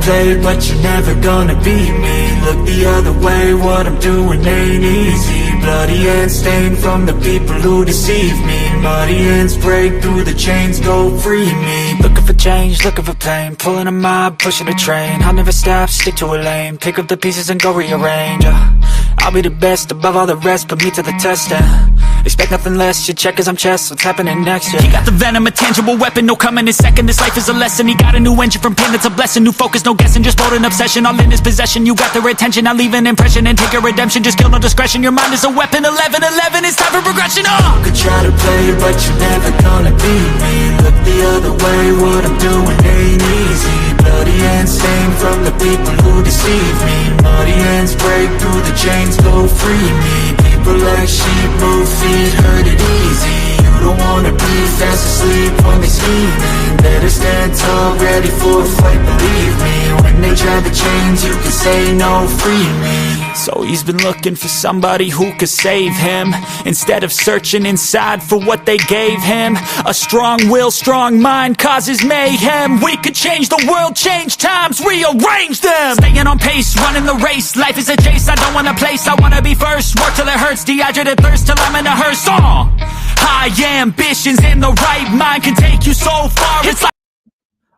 play, but you're never gonna beat me. Look the other way, what I'm doing ain't easy. Bloody hands stained from the people who deceive me. Muddy hands break through the chains, go free me. Looking for change, looking for pain, pulling a mob, pushing a train. I'll never stop, stick to a lane, pick up the pieces and go rearrange. I'll be the best above all the rest, put me to the test, expect nothing less, you check as I'm chess, what's happening next, He got the venom, a tangible weapon, no coming in second, this life is a lesson. He got a new engine from pain, that's a blessing, new focus, no guessing, just bold and obsession, all in his possession. You got their attention, I'll leave an impression and take a redemption, just kill no discretion, your mind is a weapon. 11-11, it's time for progression, You could try to play, but you're never gonna beat me. Look the other way, what I'm doing ain't easy. Bloody hands stained from the people who deceive me. Muddy hands break through the chains, go free me. People like sheep move feet, hurt it easy. You don't wanna be fast asleep when they scheming. Better stand tall, ready for a fight, believe me. When they try to change, you can say no, free me. So he's been looking for somebody who could save him, instead of searching inside for what they gave him. A strong will, strong mind causes mayhem. We could change the world, change times, rearrange them. Staying on pace, running the race, life is a chase. I don't want a place, I wanna be first. Work till it hurts, dehydrated thirst till I'm in a hearse. High ambitions in the right mind can take you so far. It's like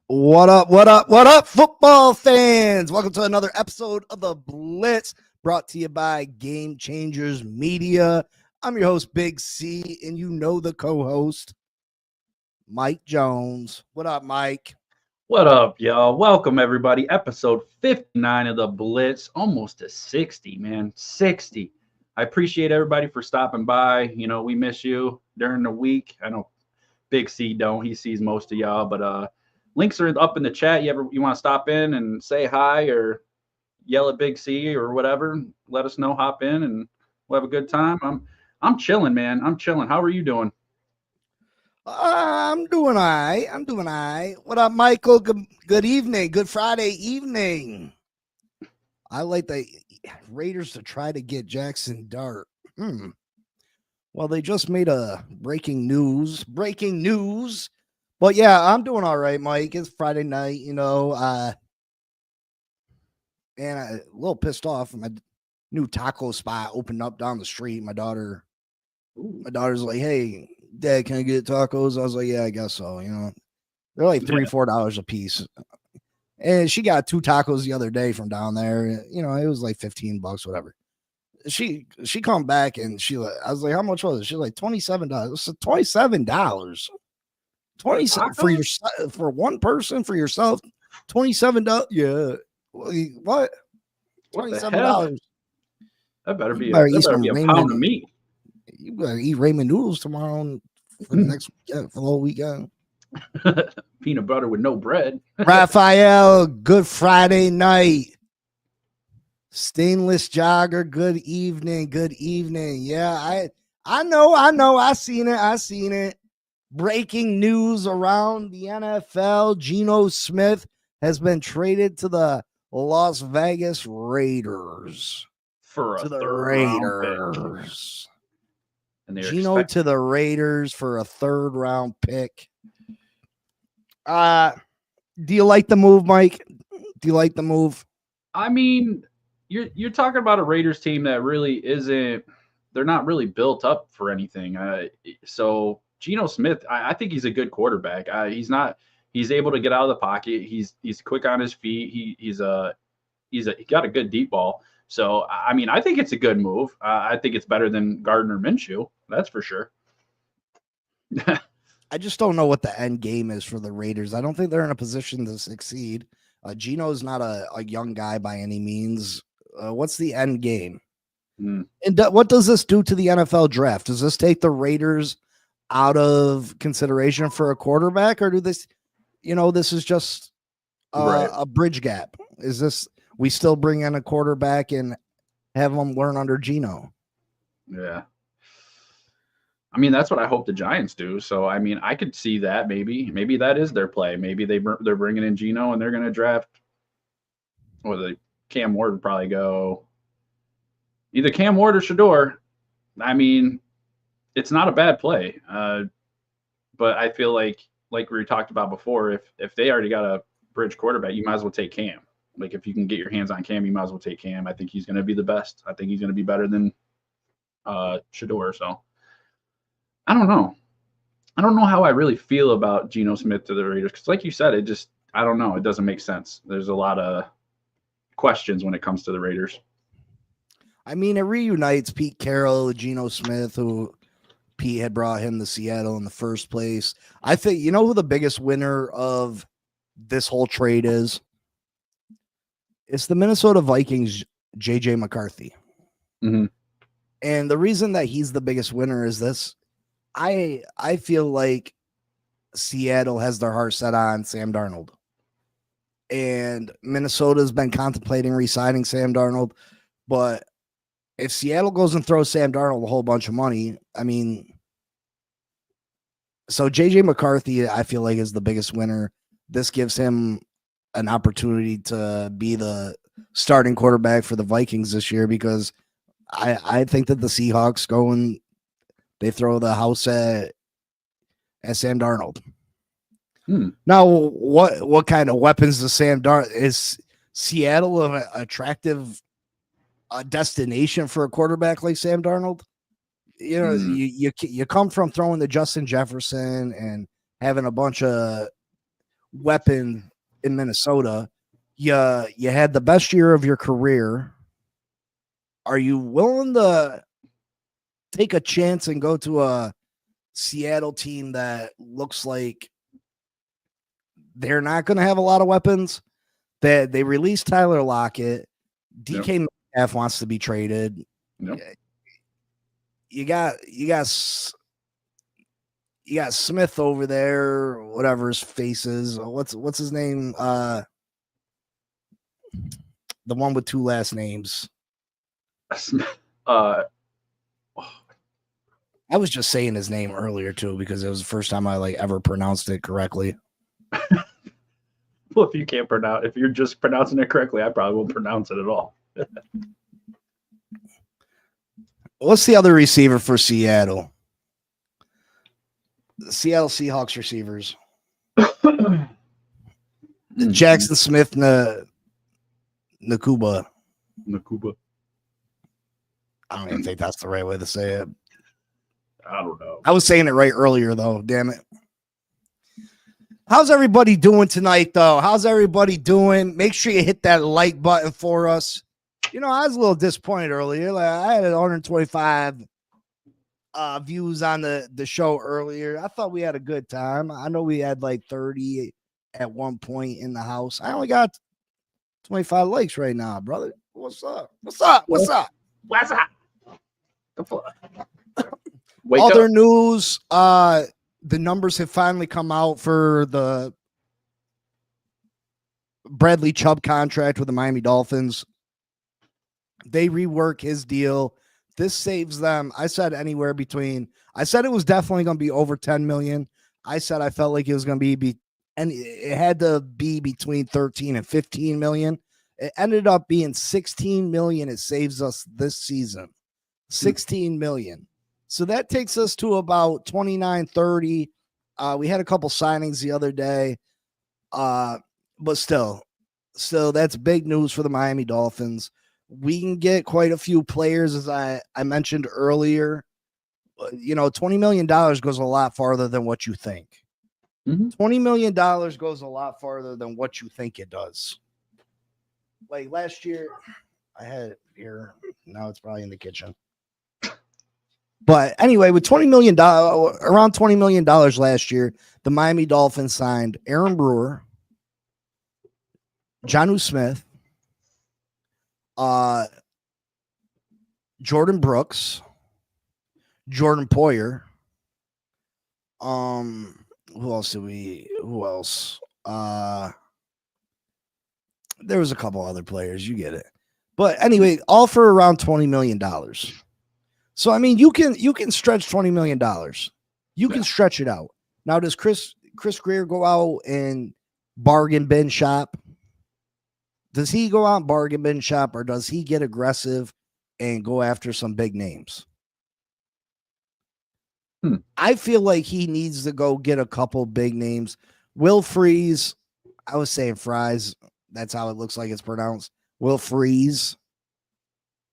What up, football fans? Welcome to another episode of the Blitz, brought to you by Game Changers Media. I'm your host, Big C, and you know the co-host, Mike Jones. What up, Mike? What up, y'all? Welcome, everybody. Episode 59 of the Blitz. Almost to 60, man. 60. I appreciate everybody for stopping by. You know, we miss you during the week. I know Big C don't. He sees most of y'all, but links are up in the chat. You want to stop in and say hi or yell at Big C or whatever, let us know, hop in and we'll have a good time. I'm chilling, man. I'm chilling. How are you doing? I'm doing all right. What up, Michael? Good evening. Good Friday evening. I like the Raiders to try to get Jackson Dart. Well, they just made a breaking news. But yeah, I'm doing all right, Mike. It's Friday night, you know, and I'm a little pissed off. My new taco spot opened up down the street. My daughter's like, "Hey, Dad, can I get tacos?" I was like, "Yeah, I guess so." You know, they're like $3-4 a piece. And she got 2 tacos the other day from down there. You know, it was like $15, whatever. She come back and I was like, "How much was it?" She's like, $27. It's $27. 27 for your for one person, for yourself. $27. Yeah. What? $27. That better be a pound of meat. You better eat ramen noodles tomorrow for the next weekend, for the whole weekend. Peanut butter with no bread. Raphael, good Friday night. Stainless Jogger, good evening. Yeah, I know. I seen it. Breaking news around the NFL. Geno Smith has been traded to the Las Vegas Raiders. To the Raiders. Geno to the Raiders for a 3rd round pick. Do you like the move, Mike? Do you like the move? I mean, you're talking about a Raiders team that really isn't. They're not really built up for anything. So Geno Smith, I think he's a good quarterback. He's able to get out of the pocket. He's quick on his feet. He got a good deep ball. So I mean, I think it's a good move. I think it's better than Gardner Minshew. That's for sure. I just don't know what the end game is for the Raiders. I don't think they're in a position to succeed. Geno's not a young guy by any means. What's the end game? And what does this do to the NFL draft? Does this take the Raiders out of consideration for a quarterback, or this is just a bridge gap? Is this, we still bring in a quarterback and have them learn under Geno? Yeah. I mean, that's what I hope the Giants do. So, I mean, I could see that maybe that is their play. Maybe they're bringing in Geno and they're going to draft, or the Cam Ward would probably go either Cam Ward or Shador. I mean, it's not a bad play. But I feel like we talked about before, if they already got a bridge quarterback, you might as well take Cam. Like if you can get your hands on Cam, you might as well take Cam. I think he's going to be the best. I think he's going to be better than Shador. So I don't know. I don't know how I really feel about Geno Smith to the Raiders because, like you said, I don't know. It doesn't make sense. There's a lot of questions when it comes to the Raiders. I mean, it reunites Pete Carroll, Geno Smith, who Pete had brought him to Seattle in the first place. I think, you know who the biggest winner of this whole trade is? It's the Minnesota Vikings, J.J. McCarthy. Mm-hmm. And the reason that he's the biggest winner is this. I feel like Seattle has their heart set on Sam Darnold. And Minnesota's been contemplating re-signing Sam Darnold. But if Seattle goes and throws Sam Darnold a whole bunch of money, I mean, so J.J. McCarthy, I feel like, is the biggest winner. This gives him an opportunity to be the starting quarterback for the Vikings this year because I think that the Seahawks go and they throw the house at Sam Darnold. Now, what kind of weapons does Sam Darnold? Is Seattle an attractive destination for a quarterback like Sam Darnold? You know, you come from throwing to Justin Jefferson and having a bunch of weapons in Minnesota. You had the best year of your career. Are you willing to take a chance and go to a Seattle team that looks like they're not going to have a lot of weapons? That they released Tyler Lockett. DK Metcalf wants to be traded. Yep. You got Smith over there, whatever his face is. What's his name? The one with two last names. I was just saying his name earlier too because it was the first time I ever pronounced it correctly. Well, if you're just pronouncing it correctly, I probably won't pronounce it at all. What's the other receiver for Seattle? The Seattle Seahawks receivers. Jackson Smith Nakuba. I don't even think that's the right way to say it. I don't know. I was saying it right earlier, though. Damn it. How's everybody doing tonight, though? How's everybody doing? Make sure you hit that like button for us. You know, I was a little disappointed earlier. I had 125 views on the show earlier. I thought we had a good time. I know we had 30 at one point in the house. I only got 25 likes right now, brother. What's up? Other news, the numbers have finally come out for the Bradley Chubb contract with the Miami Dolphins. They rework his deal. This saves them. I said it was definitely going to be over 10 million. I said I felt like it was going to be and it had to be between 13 and 15 million. It ended up being 16 million. It saves us this season. 16 million. So that takes us to about 29, 30. We had a couple signings the other day. But still that's big news for the Miami Dolphins. We can get quite a few players, as I mentioned earlier. You know, $20 million goes a lot farther than what you think. $20 million goes a lot farther than what you think it does. Like last year, I had it here. Now it's probably in the kitchen. But anyway, with around $20 million last year, the Miami Dolphins signed Aaron Brewer, Jonnu Smith, Jordan Brooks, Jordan Poyer. Who else? There was a couple other players, you get it. But anyway, all for around $20 million. So I mean, you can stretch $20 million. You can stretch it out. Now, does Chris Greer go out and bargain bin shop? Does he go out and bargain bin shop, or does he get aggressive and go after some big names? I feel like he needs to go get a couple big names. Will Freeze, I was saying Fries. That's how it looks like it's pronounced. Will Freeze.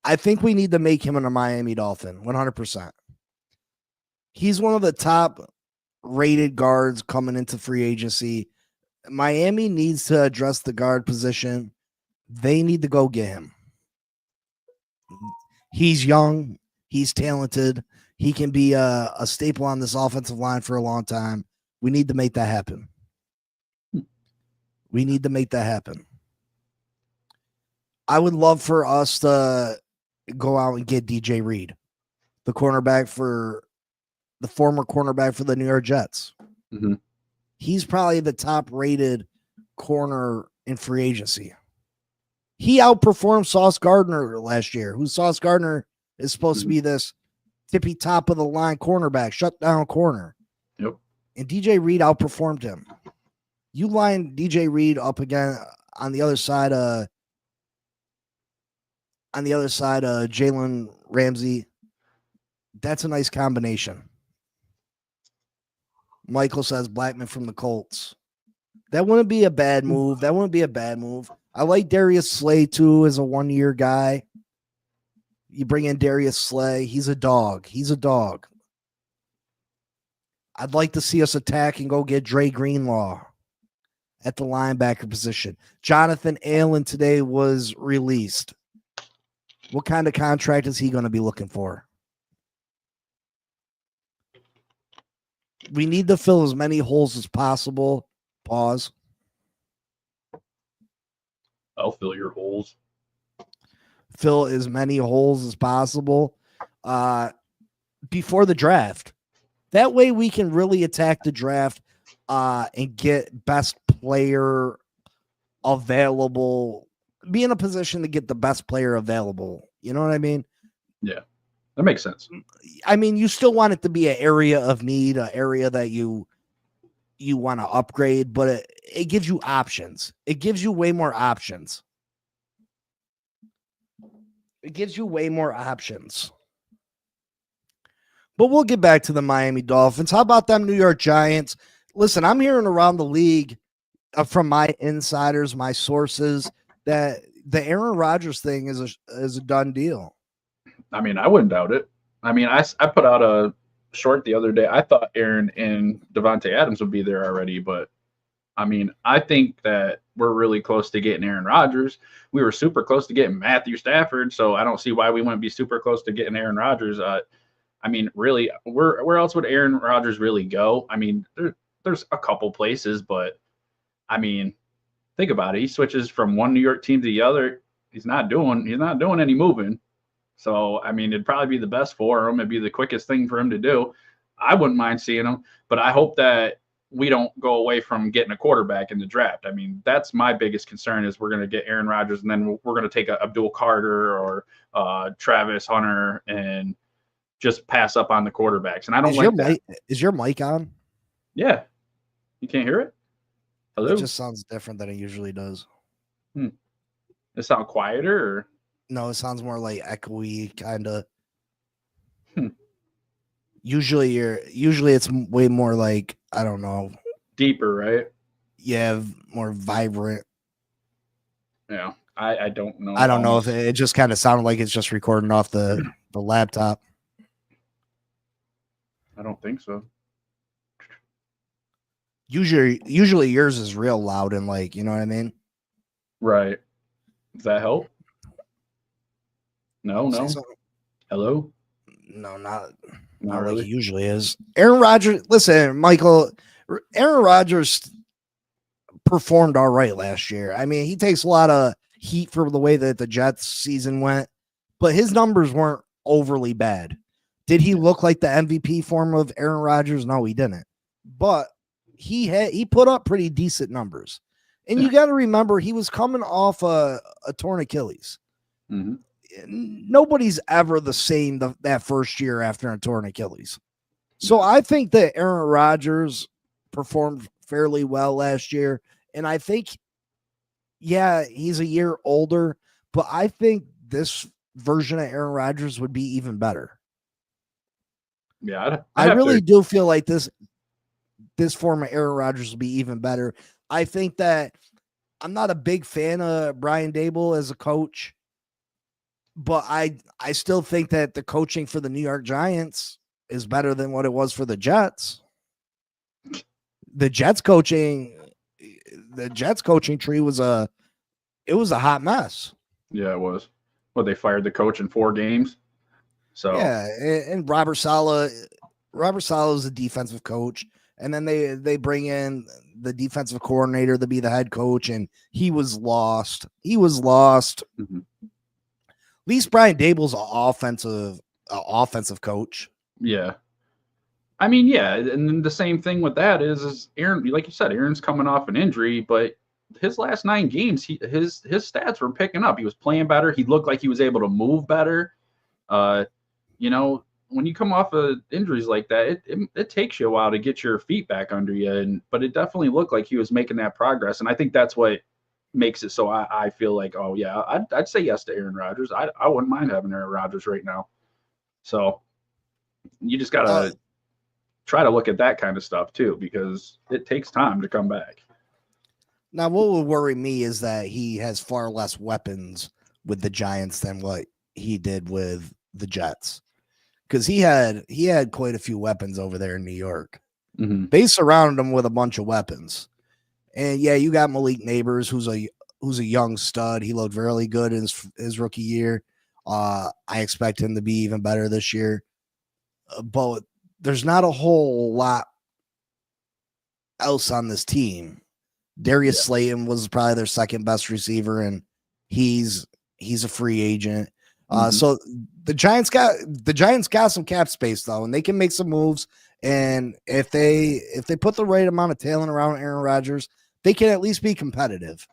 I think we need to make him a Miami Dolphin, 100%. He's one of the top rated guards coming into free agency. Miami needs to address the guard position. They need to go get him. He's young. He's talented. He can be a staple on this offensive line for a long time. We need to make that happen. We need to make that happen. I would love for us to go out and get DJ Reed, the cornerback for the former cornerback for the New York Jets. Mm-hmm. He's probably the top rated corner in free agency. He outperformed Sauce Gardner last year, who Sauce Gardner is supposed to be this tippy top of the line cornerback, shutdown corner. Yep. And DJ Reed outperformed him. You line DJ Reed up again on the other side of Jalen Ramsey. That's a nice combination. Michael says Blackman from the Colts. That wouldn't be a bad move. I like Darius Slay too as a 1-year guy. You bring in Darius Slay. He's a dog. I'd like to see us attack and go get Dre Greenlaw at the linebacker position. Jonathan Allen today was released. What kind of contract is he going to be looking for? We need to fill as many holes as possible. Pause. I'll fill your holes. Fill as many holes as possible before the draft. That way we can really attack the draft and get best player available. Be in a position to get the best player available. You know what I mean? Yeah, that makes sense. I mean, you still want it to be an area of need, an area that you want to upgrade, but it gives you options. It gives you way more options. But we'll get back to the Miami Dolphins. How about them New York Giants? Listen, I'm hearing around the league from my insiders, my sources, that the Aaron Rodgers thing is a done deal. I mean, I wouldn't doubt it. I mean, I put out a short the other day. I thought Aaron and Devontae Adams would be there already, but I mean, I think that we're really close to getting Aaron Rodgers. We were super close to getting Matthew Stafford, so I don't see why we wouldn't be super close to getting Aaron Rodgers. I mean, really, where else would Aaron Rodgers really go? I mean, there's a couple places, but I mean, think about it. He switches from one New York team to the other. He's not doing any moving. So, I mean, it'd probably be the best for him. It'd be the quickest thing for him to do. I wouldn't mind seeing him, but I hope that we don't go away from getting a quarterback in the draft. I mean, that's my biggest concern is we're going to get Aaron Rodgers and then we're going to take Abdul Carter or Travis Hunter and just pass up on the quarterbacks. And I don't like that. Is your mic on? Yeah. You can't hear it? Hello? It just sounds different than it usually does. It sound quieter or? No, it sounds more like echoey, kind of. Usually it's way more like, I don't know. Deeper, right? Yeah, more vibrant. Yeah, I don't know. I don't know if it just kind of sounded like it's just recording off the laptop. I don't think so. Usually yours is real loud and like, you know what I mean? Right. Does that help? No. Hello? No, not really. like it usually is. Aaron Rodgers, listen, Michael, Aaron Rodgers performed all right last year. I mean, he takes a lot of heat for the way that the Jets season went, but his numbers weren't overly bad. Did he look like the MVP form of Aaron Rodgers? No, he didn't. But he put up pretty decent numbers. And you got to remember, he was coming off a torn Achilles. Mm-hmm. Nobody's ever the same that first year after a torn Achilles. So I think that Aaron Rodgers performed fairly well last year. And I think, yeah, he's a year older, but I think this version of Aaron Rodgers would be even better. Yeah, I really do feel like this form of Aaron Rodgers will be even better. I think that I'm not a big fan of Brian Dable as a coach, but I still think that the coaching for the New York Giants is better than what it was for the Jets. The Jets coaching tree was a hot mess. Yeah, it was. Well, they fired the coach in 4 games. So yeah, and Robert Saleh is a defensive coach, and then they bring in the defensive coordinator to be the head coach, and he was lost. Mhm. At least Brian Dable's an offensive coach. Yeah. I mean, yeah, and then the same thing with that is Aaron, like you said, Aaron's coming off an injury, but his last 9 games, his stats were picking up. He was playing better. He looked like he was able to move better. You know, when you come off of injuries like that, it takes you a while to get your feet back under you. But it definitely looked like he was making that progress. And I think that's what makes it so I feel like, oh, yeah, I'd say yes to Aaron Rodgers. I wouldn't mind having Aaron Rodgers right now. So you just got to try to look at that kind of stuff, too, because it takes time to come back. Now, what would worry me is that he has far less weapons with the Giants than what he did with the Jets. Because he had quite a few weapons over there in New York. Mm-hmm. They surrounded him with a bunch of weapons. And yeah, you got Malik Neighbors, who's a young stud. He looked really good in his rookie year. I expect him to be even better this year. But there's not a whole lot else on this team. Darius Slayton was probably their second best receiver, and he's a free agent. So the Giants got some cap space though, and they can make some moves. And if they put the right amount of talent around Aaron Rodgers, they can at least be competitive.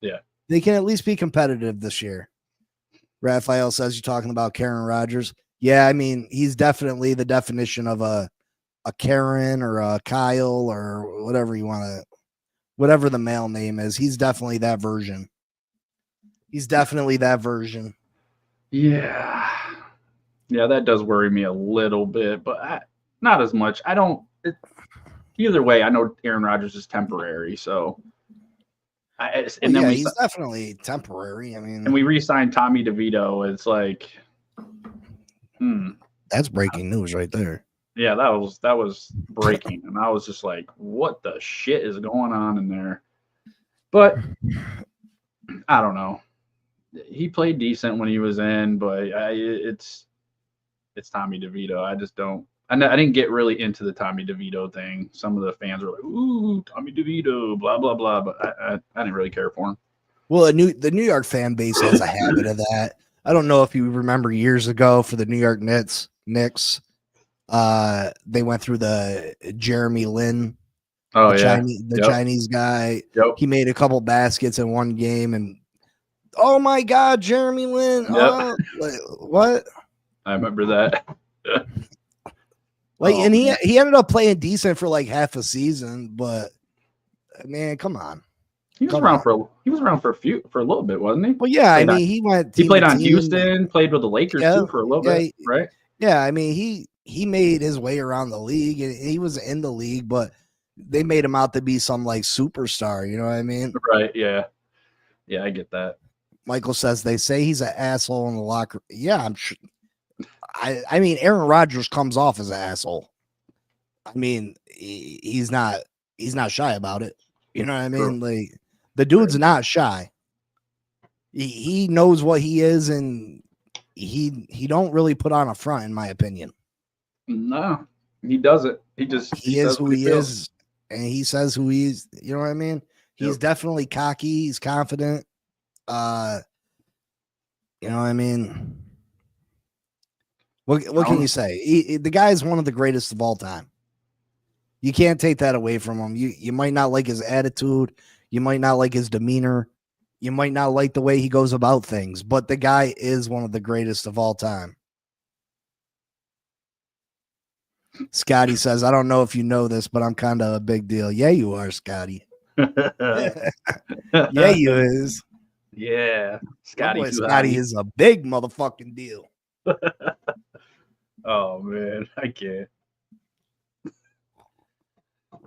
Yeah, they can at least be competitive this year. Raphael says you're talking about Aaron Rodgers. Yeah, I mean he's definitely the definition of a Karen or a Kyle or whatever you want to. Whatever the male name is, he's definitely that version. Yeah, that does worry me a little bit, but not as much. Either way, I know Aaron Rodgers is temporary, so. He's definitely temporary. I mean, and we re-signed Tommy DeVito. It's like, that's breaking news right there. Yeah, that was breaking, and I was just like, "What the shit is going on in there?" But I don't know. He played decent when he was in, but it's Tommy DeVito. I just don't. I didn't get really into the Tommy DeVito thing. Some of the fans were like, "Ooh, Tommy DeVito," blah blah blah, but I didn't really care for him. Well, the New York fan base has a habit of that. I don't know if you remember years ago for the New York Knicks. They went through the Jeremy Lin, Chinese guy. Yep. He made a couple baskets in one game, and oh my God, Jeremy Lin! Yep. Oh, what? I remember that. And he ended up playing decent for like half a season, but man, come on. He was around for a little bit, wasn't he? Well, yeah, he went. He played on Houston, played with the Lakers too for a little bit, right? Yeah, I mean he made his way around the league, and he was in the league, but they made him out to be some like superstar. You know what I mean? Right. Yeah. Yeah, I get that. Michael says they say he's an asshole in the locker. Yeah, I'm sure. I mean, Aaron Rodgers comes off as an asshole. I mean, he's not shy about it. You know what I mean? True. Like the dude's not shy. He knows what he is, and he don't really put on a front, in my opinion. No, he doesn't. He is who he is, and he says who he is. You know what I mean? He's definitely cocky. He's confident. You know what I mean? What can you say? The guy is one of the greatest of all time. You can't take that away from him. You might not like his attitude. You might not like his demeanor. You might not like the way he goes about things, but the guy is one of the greatest of all time. Scotty says, I don't know if you know this, but I'm kind of a big deal. Yeah, you are, Scotty. Yeah, you is. Yeah. Scotty is a big motherfucking deal. Oh, man. I can't.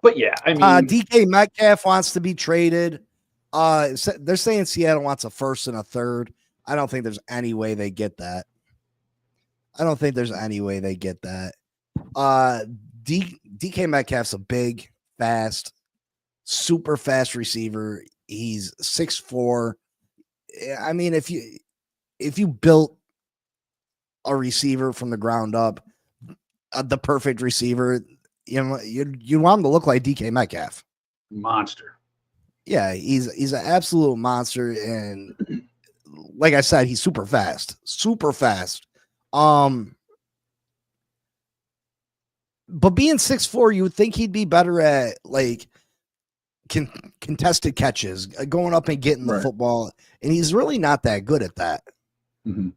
But yeah, I mean, DK Metcalf wants to be traded. They're saying Seattle wants a first and a third. I don't think there's any way they get that. DK Metcalf's a big, fast, super fast receiver. He's 6'4". I mean, if you built a receiver from the ground up, the perfect receiver, you want him to look like DK Metcalf. Monster. Yeah, he's an absolute monster, and like I said, he's super fast. But being 6'4", you would think he'd be better at like contested catches, going up and getting the football, and he's really not that good at that. Mm-hmm.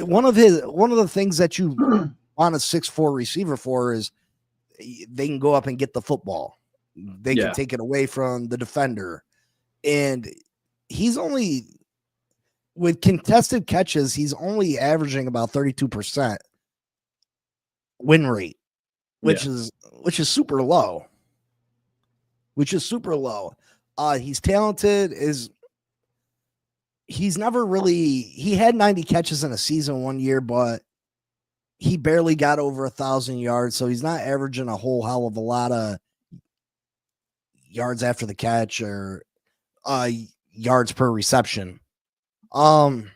One of the things that you want a 6'4" receiver for is they can go up and get the football. They can take it away from the defender, and he's only with contested catches. He's only averaging about 32% win rate, which is super low. He's talented. He's never really. He had 90 catches in a season one year, but he barely got over 1,000 yards, so he's not averaging a whole hell of a lot of yards after the catch or yards per reception. Who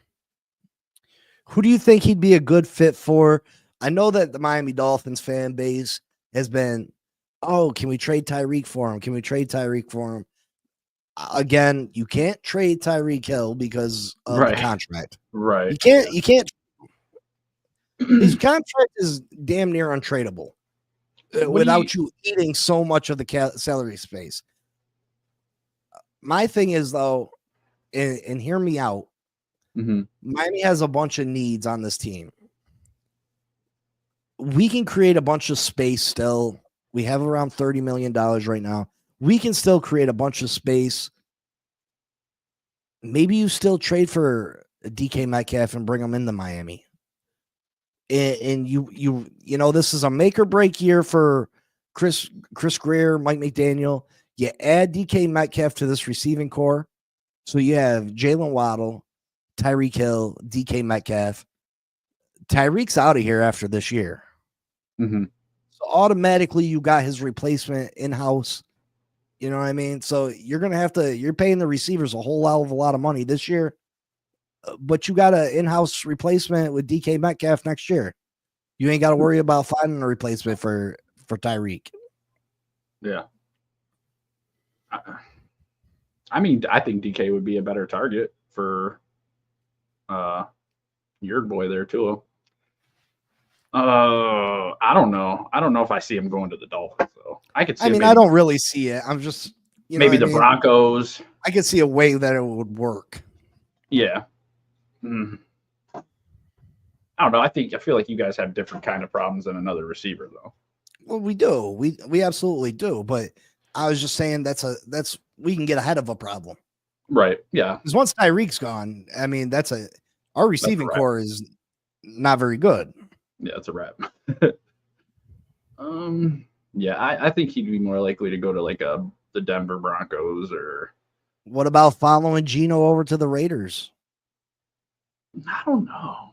do you think he'd be a good fit for? I know that the Miami Dolphins fan base has been, can we trade Tyreek for him? Again, you can't trade Tyreek Hill because of the contract. Right. You can't. His contract is damn near untradeable without you eating so much of the salary space. My thing is, though, and hear me out, Miami has a bunch of needs on this team. We can create a bunch of space still. We have around $30 million right now. We can still create a bunch of space. Maybe you still trade for DK Metcalf and bring him into Miami. And you know, this is a make or break year for Chris Greer, Mike McDaniel. You add DK Metcalf to this receiving core. So you have Jalen Waddle, Tyreek Hill, DK Metcalf. Tyreek's out of here after this year. Mm-hmm. So automatically you got his replacement in-house. You know what I mean? So you're paying the receivers a whole hell of a lot of money this year, but you got an in-house replacement with DK Metcalf next year. You ain't got to worry about finding a replacement for Tyreek. Yeah. I mean, I think DK would be a better target for your boy there too. I don't know. I don't know if I see him going to the Dolphins though. I could see. I don't really see it. I'm just maybe the Broncos. I could see a way that it would work. Yeah. I don't know. I feel like you guys have different kind of problems than another receiver though. Well, we do. We absolutely do. But I was just saying that's we can get ahead of a problem. Right. Yeah. Because once Tyreek's gone, I mean, our receiving core is not very good. Yeah, it's a wrap. Yeah, I think he'd be more likely to go to like the Denver Broncos or. What about following Geno over to the Raiders? I don't know.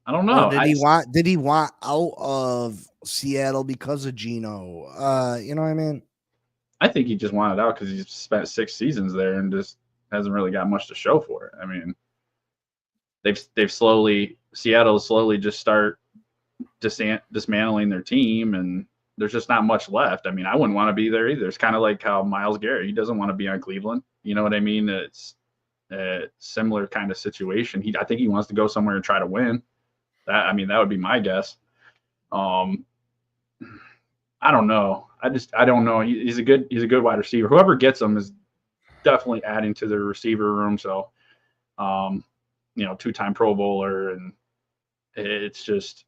Or did he want out of Seattle because of Geno? You know what I mean? I think he just wanted out because he's spent 6 seasons there and just hasn't really got much to show for it. I mean, Seattle slowly just start dismantling their team, and there's just not much left. I mean, I wouldn't want to be there either. It's kind of like how Myles Garrett, he doesn't want to be on Cleveland. You know what I mean? It's a similar kind of situation. I think he wants to go somewhere and try to win. That would be my guess. I don't know. I don't know. He's a good wide receiver. Whoever gets him is definitely adding to their receiver room. So, 2-time Pro Bowler, and it's just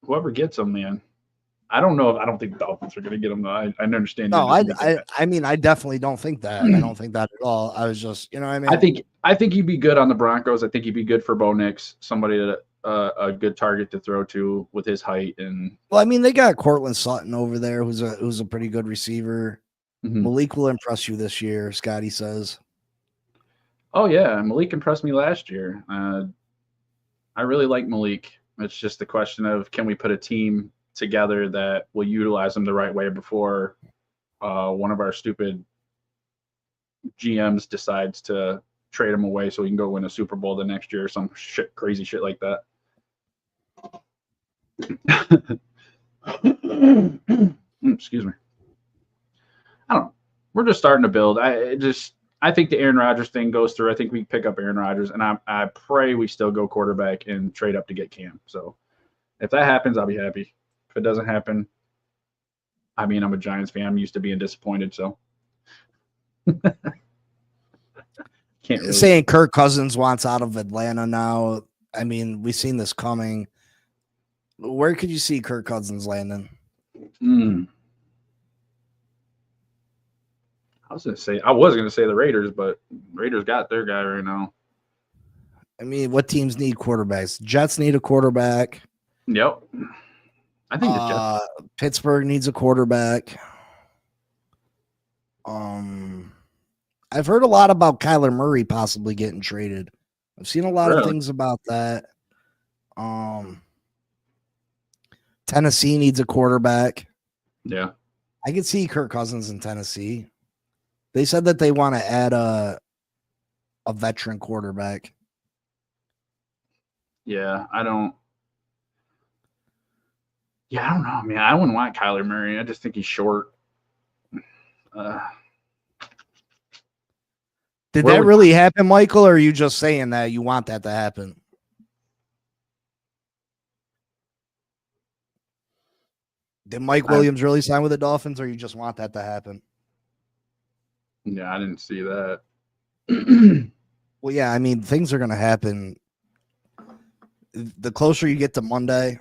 whoever gets him, man. I don't know. I don't think the Dolphins are going to get him. Though. I understand. No, I definitely don't think that. I don't think that at all. I was just, you know what I mean? I think he'd be good on the Broncos. I think he'd be good for Bo Nix, somebody that a good target to throw to with his height. And well, I mean, they got Cortland Sutton over there, who's a pretty good receiver. Malik will impress you this year, Scotty says. Oh yeah, Malik impressed me last year. I really like Malik. It's just a question of, can we put a team together that will utilize him the right way before one of our stupid GMs decides to trade him away so he can go win a Super Bowl the next year or some crazy shit like that. Excuse me. I don't know. We're just starting to build. I think the Aaron Rodgers thing goes through. I think we pick up Aaron Rodgers, and I pray we still go quarterback and trade up to get Cam. So if that happens, I'll be happy. If it doesn't happen, I mean, I'm a Giants fan. I'm used to being disappointed, so can't really. Saying Kirk Cousins wants out of Atlanta now. I mean, we've seen this coming. Where could you see Kirk Cousins landing? I was gonna say the Raiders, but Raiders got their guy right now. I mean, what teams need quarterbacks? Jets need a quarterback. Yep. I think the Jets. Pittsburgh needs a quarterback. I've heard a lot about Kyler Murray possibly getting traded. I've seen a lot of things about that. Tennessee needs a quarterback. Yeah. I could see Kirk Cousins in Tennessee. They said that they want to add a veteran quarterback. Yeah, I don't know, man. I wouldn't want Kyler Murray. I just think he's short. Did that really happen, Michael, or are you just saying that you want that to happen? Did Mike Williams really sign with the Dolphins, or you just want that to happen? Yeah, I didn't see that. Well, yeah, I mean, things are going to happen. The closer you get to Monday,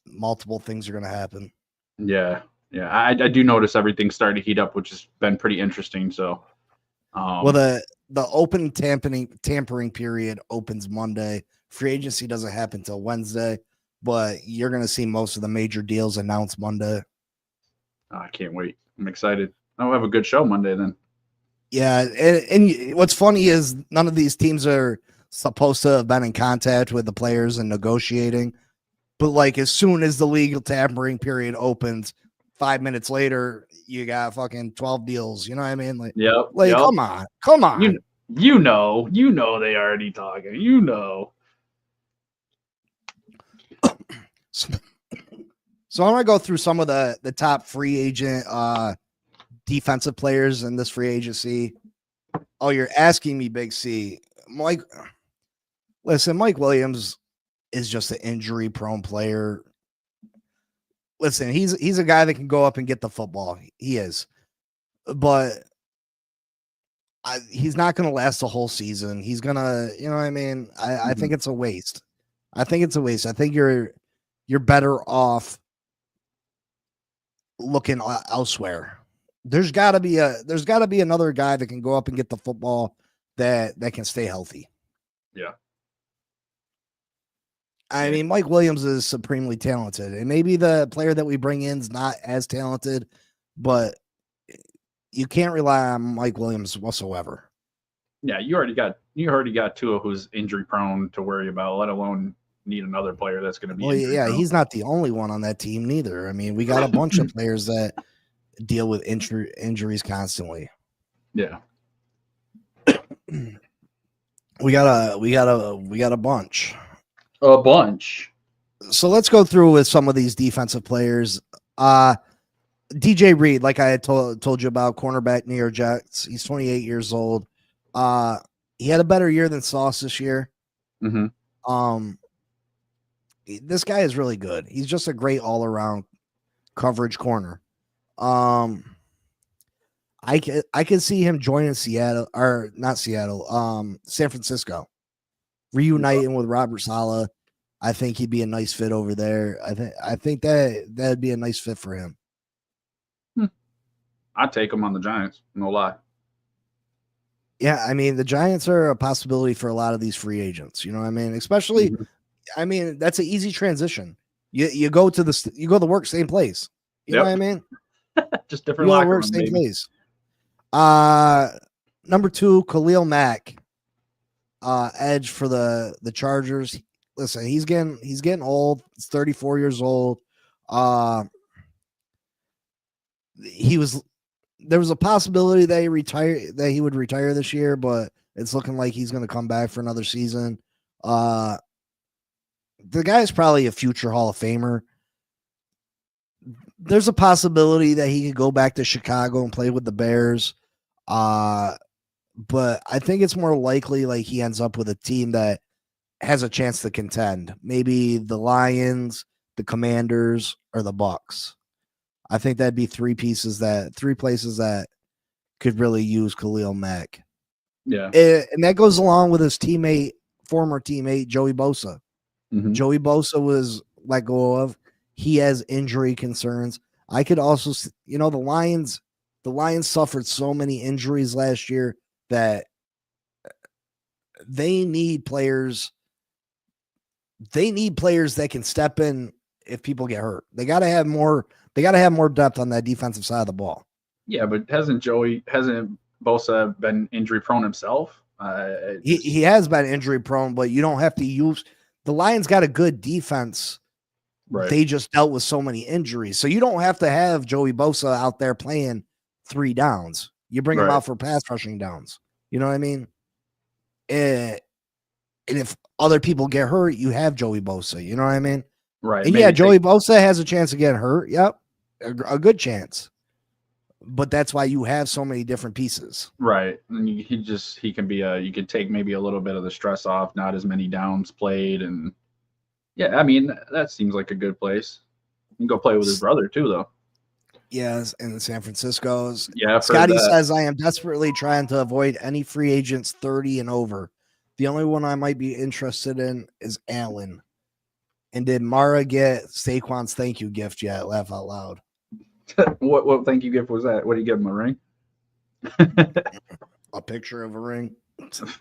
multiple things are going to happen. Yeah. I do notice everything's starting to heat up, which has been pretty interesting. So, well, the open tampering period opens Monday. Free agency doesn't happen till Wednesday, but you're going to see most of the major deals announced Monday. I can't wait. I'm excited. I'll have a good show Monday then. Yeah, and what's funny is none of these teams are supposed to have been in contact with the players and negotiating, but like as soon as the legal tampering period opens, 5 minutes later, you got fucking 12 deals. You know what I mean? Like, yep. Come on. You know, they already talking. You know. So I want to go through some of the top free agent defensive players in this free agency. Oh, you're asking me, Big C. Mike, listen, Mike Williams is just an injury-prone player. Listen, he's a guy that can go up and get the football. He is. But he's not going to last the whole season. He's going to, you know what I mean? I think it's a waste. I think you're better off looking elsewhere. There's got to be another guy that can go up and get the football that can stay healthy. Yeah. I mean, Mike Williams is supremely talented, and maybe the player that we bring in is not as talented, but you can't rely on Mike Williams whatsoever. Yeah, you already got Tua, who's injury prone to worry about, let alone need another player that's going to be. Well, yeah, he's not the only one on that team neither. I mean, we got a bunch of players that deal with injuries constantly. Yeah. We got a bunch. A bunch. So let's go through with some of these defensive players. DJ Reed, like I had told you about, cornerback, New York Jets. He's 28 years old. He had a better year than Sauce this year. Mm-hmm. This guy is really good. He's just a great all-around coverage corner. I can see him joining San Francisco, reuniting with Robert Saleh. I think he'd be a nice fit over there. I think that'd be a nice fit for him. I'd take him on the Giants, no lie. Yeah, I mean, the Giants are a possibility for a lot of these free agents. You know what I mean? Especially, I mean, that's an easy transition. You go to work, same place. You know what I mean? Just different locker room, same place. Number 2, Khalil Mack, edge for the Chargers. Listen, he's getting old. He's 34 years old. There was a possibility that he would retire this year, but it's looking like he's going to come back for another season. The guy's probably a future Hall of Famer. There's a possibility that he could go back to Chicago and play with the Bears. But I think it's more likely like he ends up with a team that has a chance to contend. Maybe the Lions, the Commanders, or the Bucks. I think that'd be three places that could really use Khalil Mack. Yeah. And that goes along with his former teammate, Joey Bosa. Mhm. Joey Bosa was let go of. He has injury concerns. I could also, the Lions suffered so many injuries last year that they need players. They need players that can step in if people get hurt. They got to have more depth on that defensive side of the ball. Yeah, but hasn't Bosa been injury prone himself? He has been injury prone, but you don't have to use the Lions got a good defense. Right. They just dealt with so many injuries. So you don't have to have Joey Bosa out there playing 3 downs. You bring him out for pass rushing downs. You know what I mean? And if other people get hurt, you have Joey Bosa. You know what I mean? Right. And Joey Bosa has a chance of getting hurt. Yep. A good chance. But that's why you have so many different pieces. Right. And he can be you can take maybe a little bit of the stress off, not as many downs played. And yeah, I mean, that seems like a good place. You can go play with his brother too, though. Yes, in San Francisco's. Yeah. Scotty says, I am desperately trying to avoid any free agents 30 and over. The only one I might be interested in is Allen. And did Mara get Saquon's thank you gift yet? Laugh out loud. What thank you gift was that? What did you give him, a ring? A picture of a ring.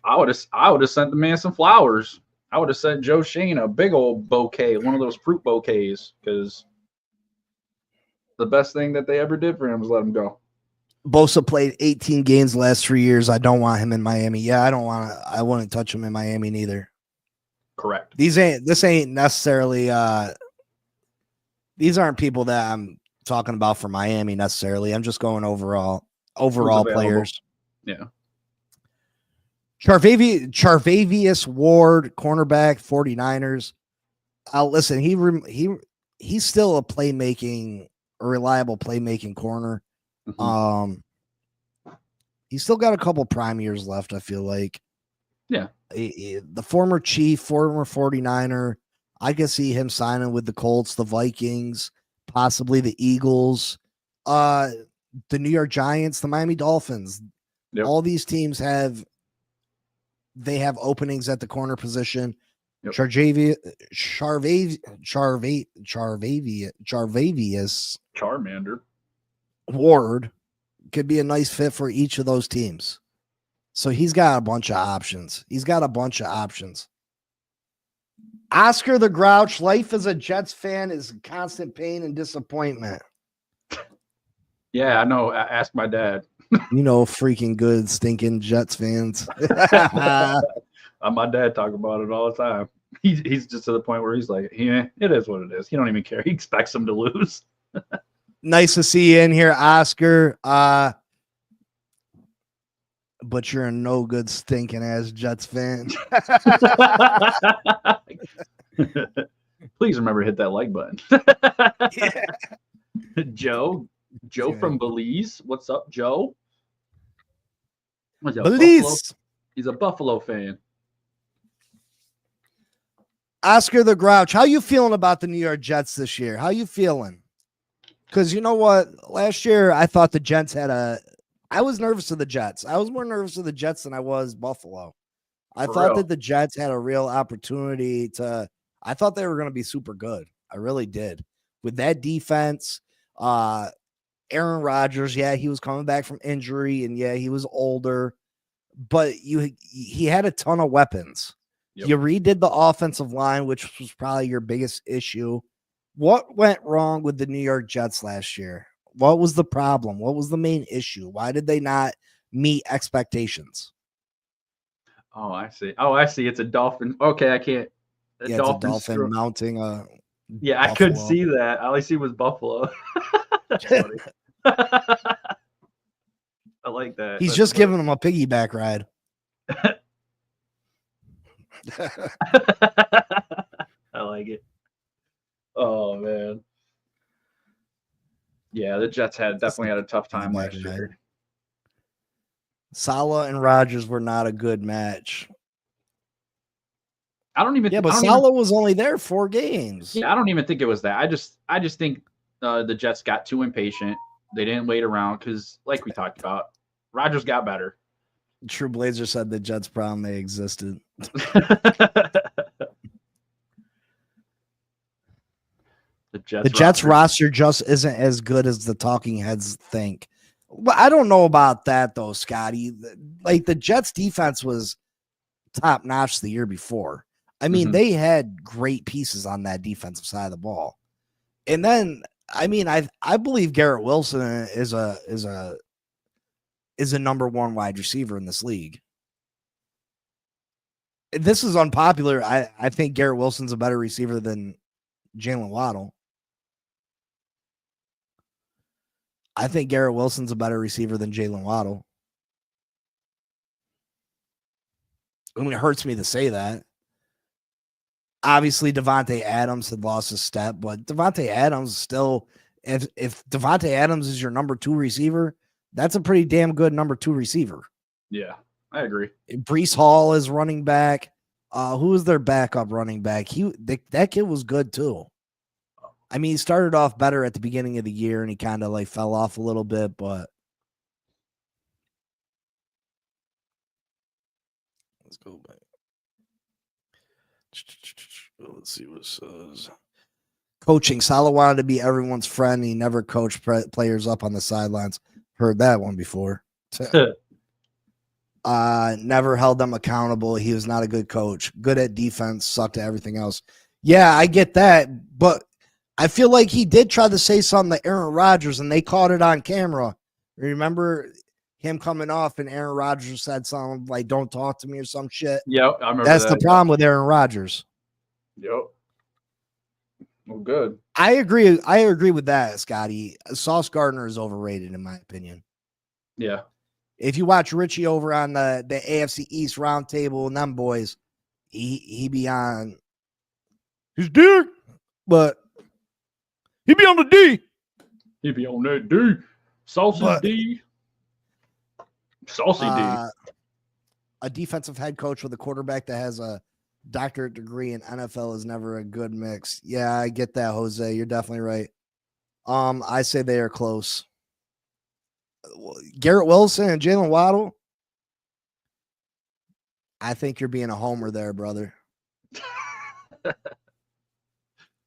I would have sent the man some flowers. I would have sent Joe Shane a big old bouquet, one of those fruit bouquets, because the best thing that they ever did for him was let him go. Bosa played 18 games the last 3 years. I don't want him in Miami. Yeah, I wouldn't touch him in Miami neither. Correct. This ain't necessarily these aren't people that I'm talking about for Miami necessarily. I'm just going overall players. Yeah. Charvavius Ward, cornerback, 49ers. Listen, he's still a reliable playmaking corner. Mm-hmm. He's still got a couple prime years left, I feel like. Yeah. The former Chief, former 49er. I can see him signing with the Colts, the Vikings, possibly the Eagles, the New York Giants, the Miami Dolphins. Yep. All these teams have openings at the corner position. Yep. Charvavius Charmander Ward could be a nice fit for each of those teams. So he's got a bunch of options. Oscar the Grouch, life as a Jets fan is constant pain and disappointment. Yeah, I know. Ask my dad. Freaking good, stinking Jets fans. My dad talk about it all the time. He's just to the point where he's like, yeah, it is what it is. He don't even care. He expects them to lose. Nice to see you in here, Oscar. But you're a no good stinking ass Jets fan. Please remember to hit that like button. Yeah. Joe from Belize. What's up, Joe? Belize. He's a Buffalo fan. Oscar the Grouch, how you feeling about the New York Jets this year? How you feeling? Because you know what? Last year, I thought the Jets I was nervous of the Jets. I was more nervous of the Jets than I was Buffalo. I thought that the Jets had a real opportunity I thought they were going to be super good. I really did. With that defense, Aaron Rodgers, yeah, he was coming back from injury, and yeah, he was older, but he had a ton of weapons. Yep. You redid the offensive line, which was probably your biggest issue. What went wrong with the New York Jets last year? What was the problem? What was the main issue? Why did they not meet expectations? Oh, I see. Oh, I see. It's a dolphin. Okay, I can't. Yeah, it's a dolphin mounting a Yeah, I could see that. All I see was buffalo. That's funny. I like that. He's That's just funny. giving him a piggyback ride. I like it. Oh man. Yeah, the Jets definitely had a tough time last year. Saleh and Rodgers were not a good match. I don't even. Yeah, but Saleh was only there 4 games. Yeah, I don't even think it was that. I just think the Jets got too impatient. They didn't wait around because, like we talked about, Rodgers got better. True Blazer said the Jets' problem they existed. The Jets roster just isn't as good as the talking heads think. Well, I don't know about that though, Scotty. Like the Jets defense was top notch the year before. I mean, they had great pieces on that defensive side of the ball. And then, I mean, I believe Garrett Wilson is a number 1 wide receiver in this league. This is unpopular. I think Garrett Wilson's a better receiver than Jalen Waddle. I think Garrett Wilson's a better receiver than Jalen Waddle. I mean, it hurts me to say that. Obviously, Devontae Adams had lost a step, but Devontae Adams still, if Devontae Adams is your number 2 receiver, that's a pretty damn good number 2 receiver. Yeah, I agree. Breece Hall is running back. Who is their backup running back? That kid was good too. I mean, he started off better at the beginning of the year, and he kind of like fell off a little bit, but let's go back. Let's see what it says. Coaching. Saleh wanted to be everyone's friend. He never coached players up on the sidelines. Heard that one before. Never held them accountable. He was not a good coach. Good at defense, sucked at everything else. Yeah, I get that, but I feel like he did try to say something to Aaron Rodgers, and they caught it on camera. Remember him coming off, and Aaron Rodgers said something like, "Don't talk to me" or some shit. Yep, I remember That's the problem with Aaron Rodgers. Yep. Well, good. I agree. I agree with that, Scotty. Sauce Gardner is overrated, in my opinion. Yeah. If you watch Richie over on the AFC East roundtable and them boys, he be on his dick, but he be on the D. He be on that D. Saucy D. Saucy D. A defensive head coach with a quarterback that has a doctorate degree in NFL is never a good mix. Yeah, I get that, Jose. You're definitely right. I say they are close. Garrett Wilson and Jalen Waddle. I think you're being a homer there, brother.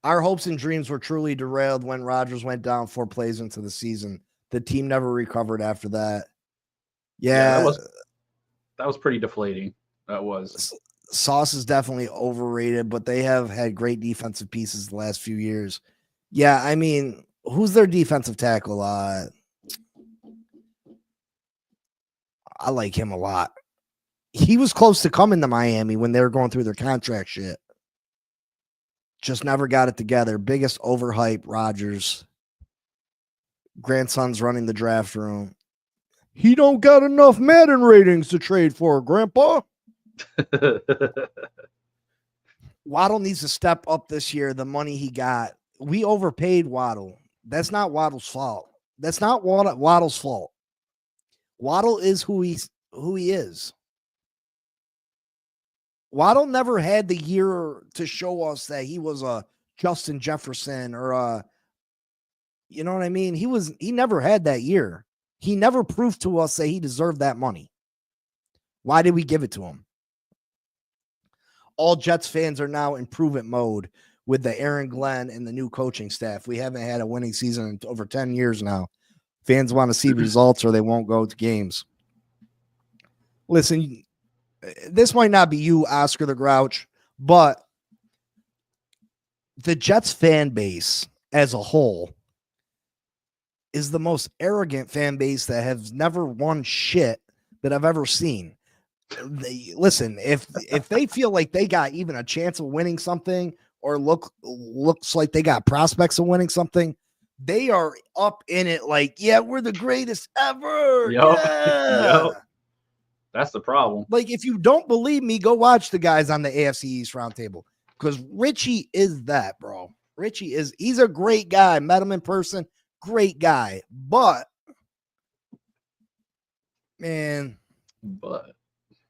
Our hopes and dreams were truly derailed when Rodgers went down 4 plays into the season. The team never recovered after that. Yeah, that was pretty deflating. That was. Sauce is definitely overrated, but they have had great defensive pieces the last few years. Yeah, I mean, who's their defensive tackle? I like him a lot. He was close to coming to Miami when they were going through their contract shit. Just never got it together. Biggest overhype, Rodgers. Grandson's running the draft room. He don't got enough Madden ratings to trade for, Grandpa. Waddle needs to step up this year. The money he got. We overpaid Waddle. That's not Waddle's fault. That's not Waddle's fault. Waddle is who he is. Waddle never had the year to show us that he was a Justin Jefferson or a, you know what I mean? He never had that year. He never proved to us that he deserved that money. Why did we give it to him? All Jets fans are now in prove-it mode with the Aaron Glenn and the new coaching staff. We haven't had a winning season in over 10 years now. Fans want to see results or they won't go to games. Listen, this might not be you, Oscar the Grouch, but the Jets fan base as a whole is the most arrogant fan base that has never won shit that I've ever seen. Listen, if they feel like they got even a chance of winning something or looks like they got prospects of winning something, they are up in it like, yeah, we're the greatest ever. Yup. Yeah. Yup. That's the problem. Like, if you don't believe me, go watch the guys on the AFC East roundtable, because Richie is that, bro. He's a great guy. Met him in person. Great guy. But, man,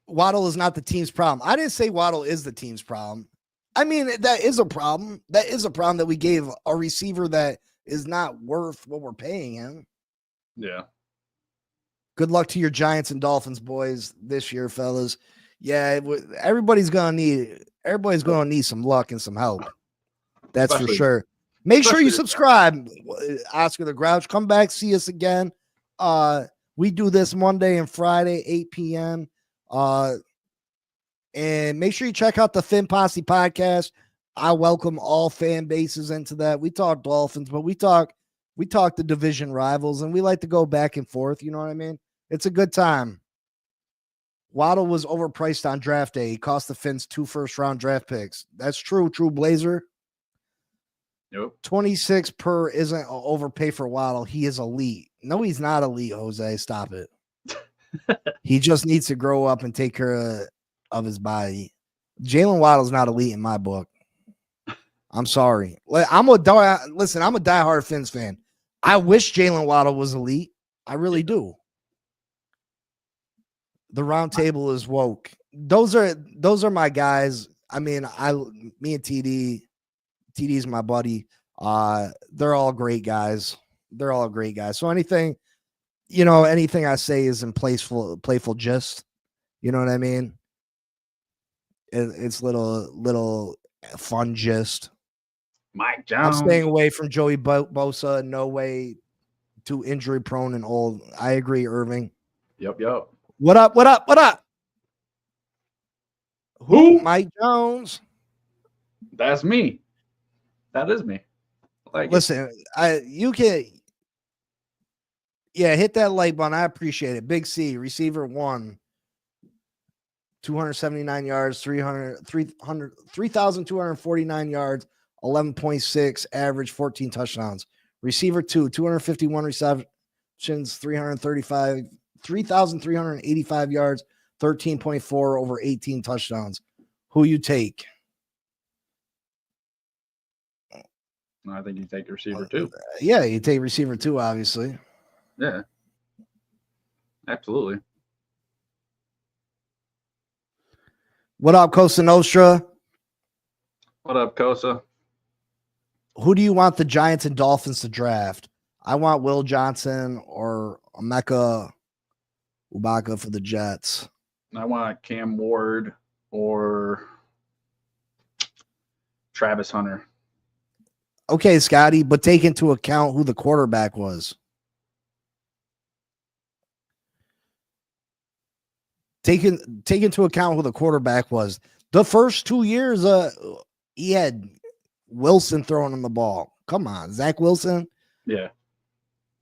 Waddle is not the team's problem. I didn't say Waddle is the team's problem. I mean, that is a problem. That is a problem that we gave a receiver that is not worth what we're paying him. Yeah. Good luck to your Giants and Dolphins boys this year, fellas. Yeah, everybody's gonna need some luck and some help. That's for sure. Make sure you subscribe. Oscar the Grouch. Come back, see us again. We do this Monday and Friday, 8 p.m. And make sure you check out the Fin Posse podcast. I welcome all fan bases into that. We talk Dolphins, but we talk the division rivals, and we like to go back and forth. You know what I mean? It's a good time. Waddle was overpriced on draft day. He cost the Fins 2 first-round draft picks. That's true, True Blazer. Nope. 26 per isn't an overpay for Waddle. He is elite. No, he's not elite, Jose. Stop it. He just needs to grow up and take care of his body. Jalen Waddle's not elite in my book. I'm sorry. I'm a diehard Fins fan. I wish Jalen Waddle was elite. I really do. The round table is woke. Those are my guys. I mean, me and TD's my buddy. They're all great guys. So anything I say is in playful gist. You know what I mean? It's little fun gist. Mike Jones. I'm staying away from Joey Bosa. No way. Too injury prone and old. I agree, Irving. Yep. What up? Who? Mike Jones. That's me. That is me. Listen, you can. Yeah, hit that like button. I appreciate it. Big C, receiver 1. 279 yards, 3,249 yards, 11.6 average, 14 touchdowns. Receiver 2, 251 receptions, 3,385 yards, 13.4 over 18 touchdowns. Who you take? I think you take the receiver 2. Yeah, you take receiver 2, obviously. Yeah. Absolutely. What up, Cosa Nostra? What up, Cosa? Who do you want the Giants and Dolphins to draft? I want Will Johnson or Emeka Ubaka for the Jets. I want Cam Ward or Travis Hunter. Okay, Scotty, but take into account who the quarterback was. Take into account who the quarterback was. The first 2 years, he had Wilson throwing him the ball. Come on, Zach Wilson. Yeah.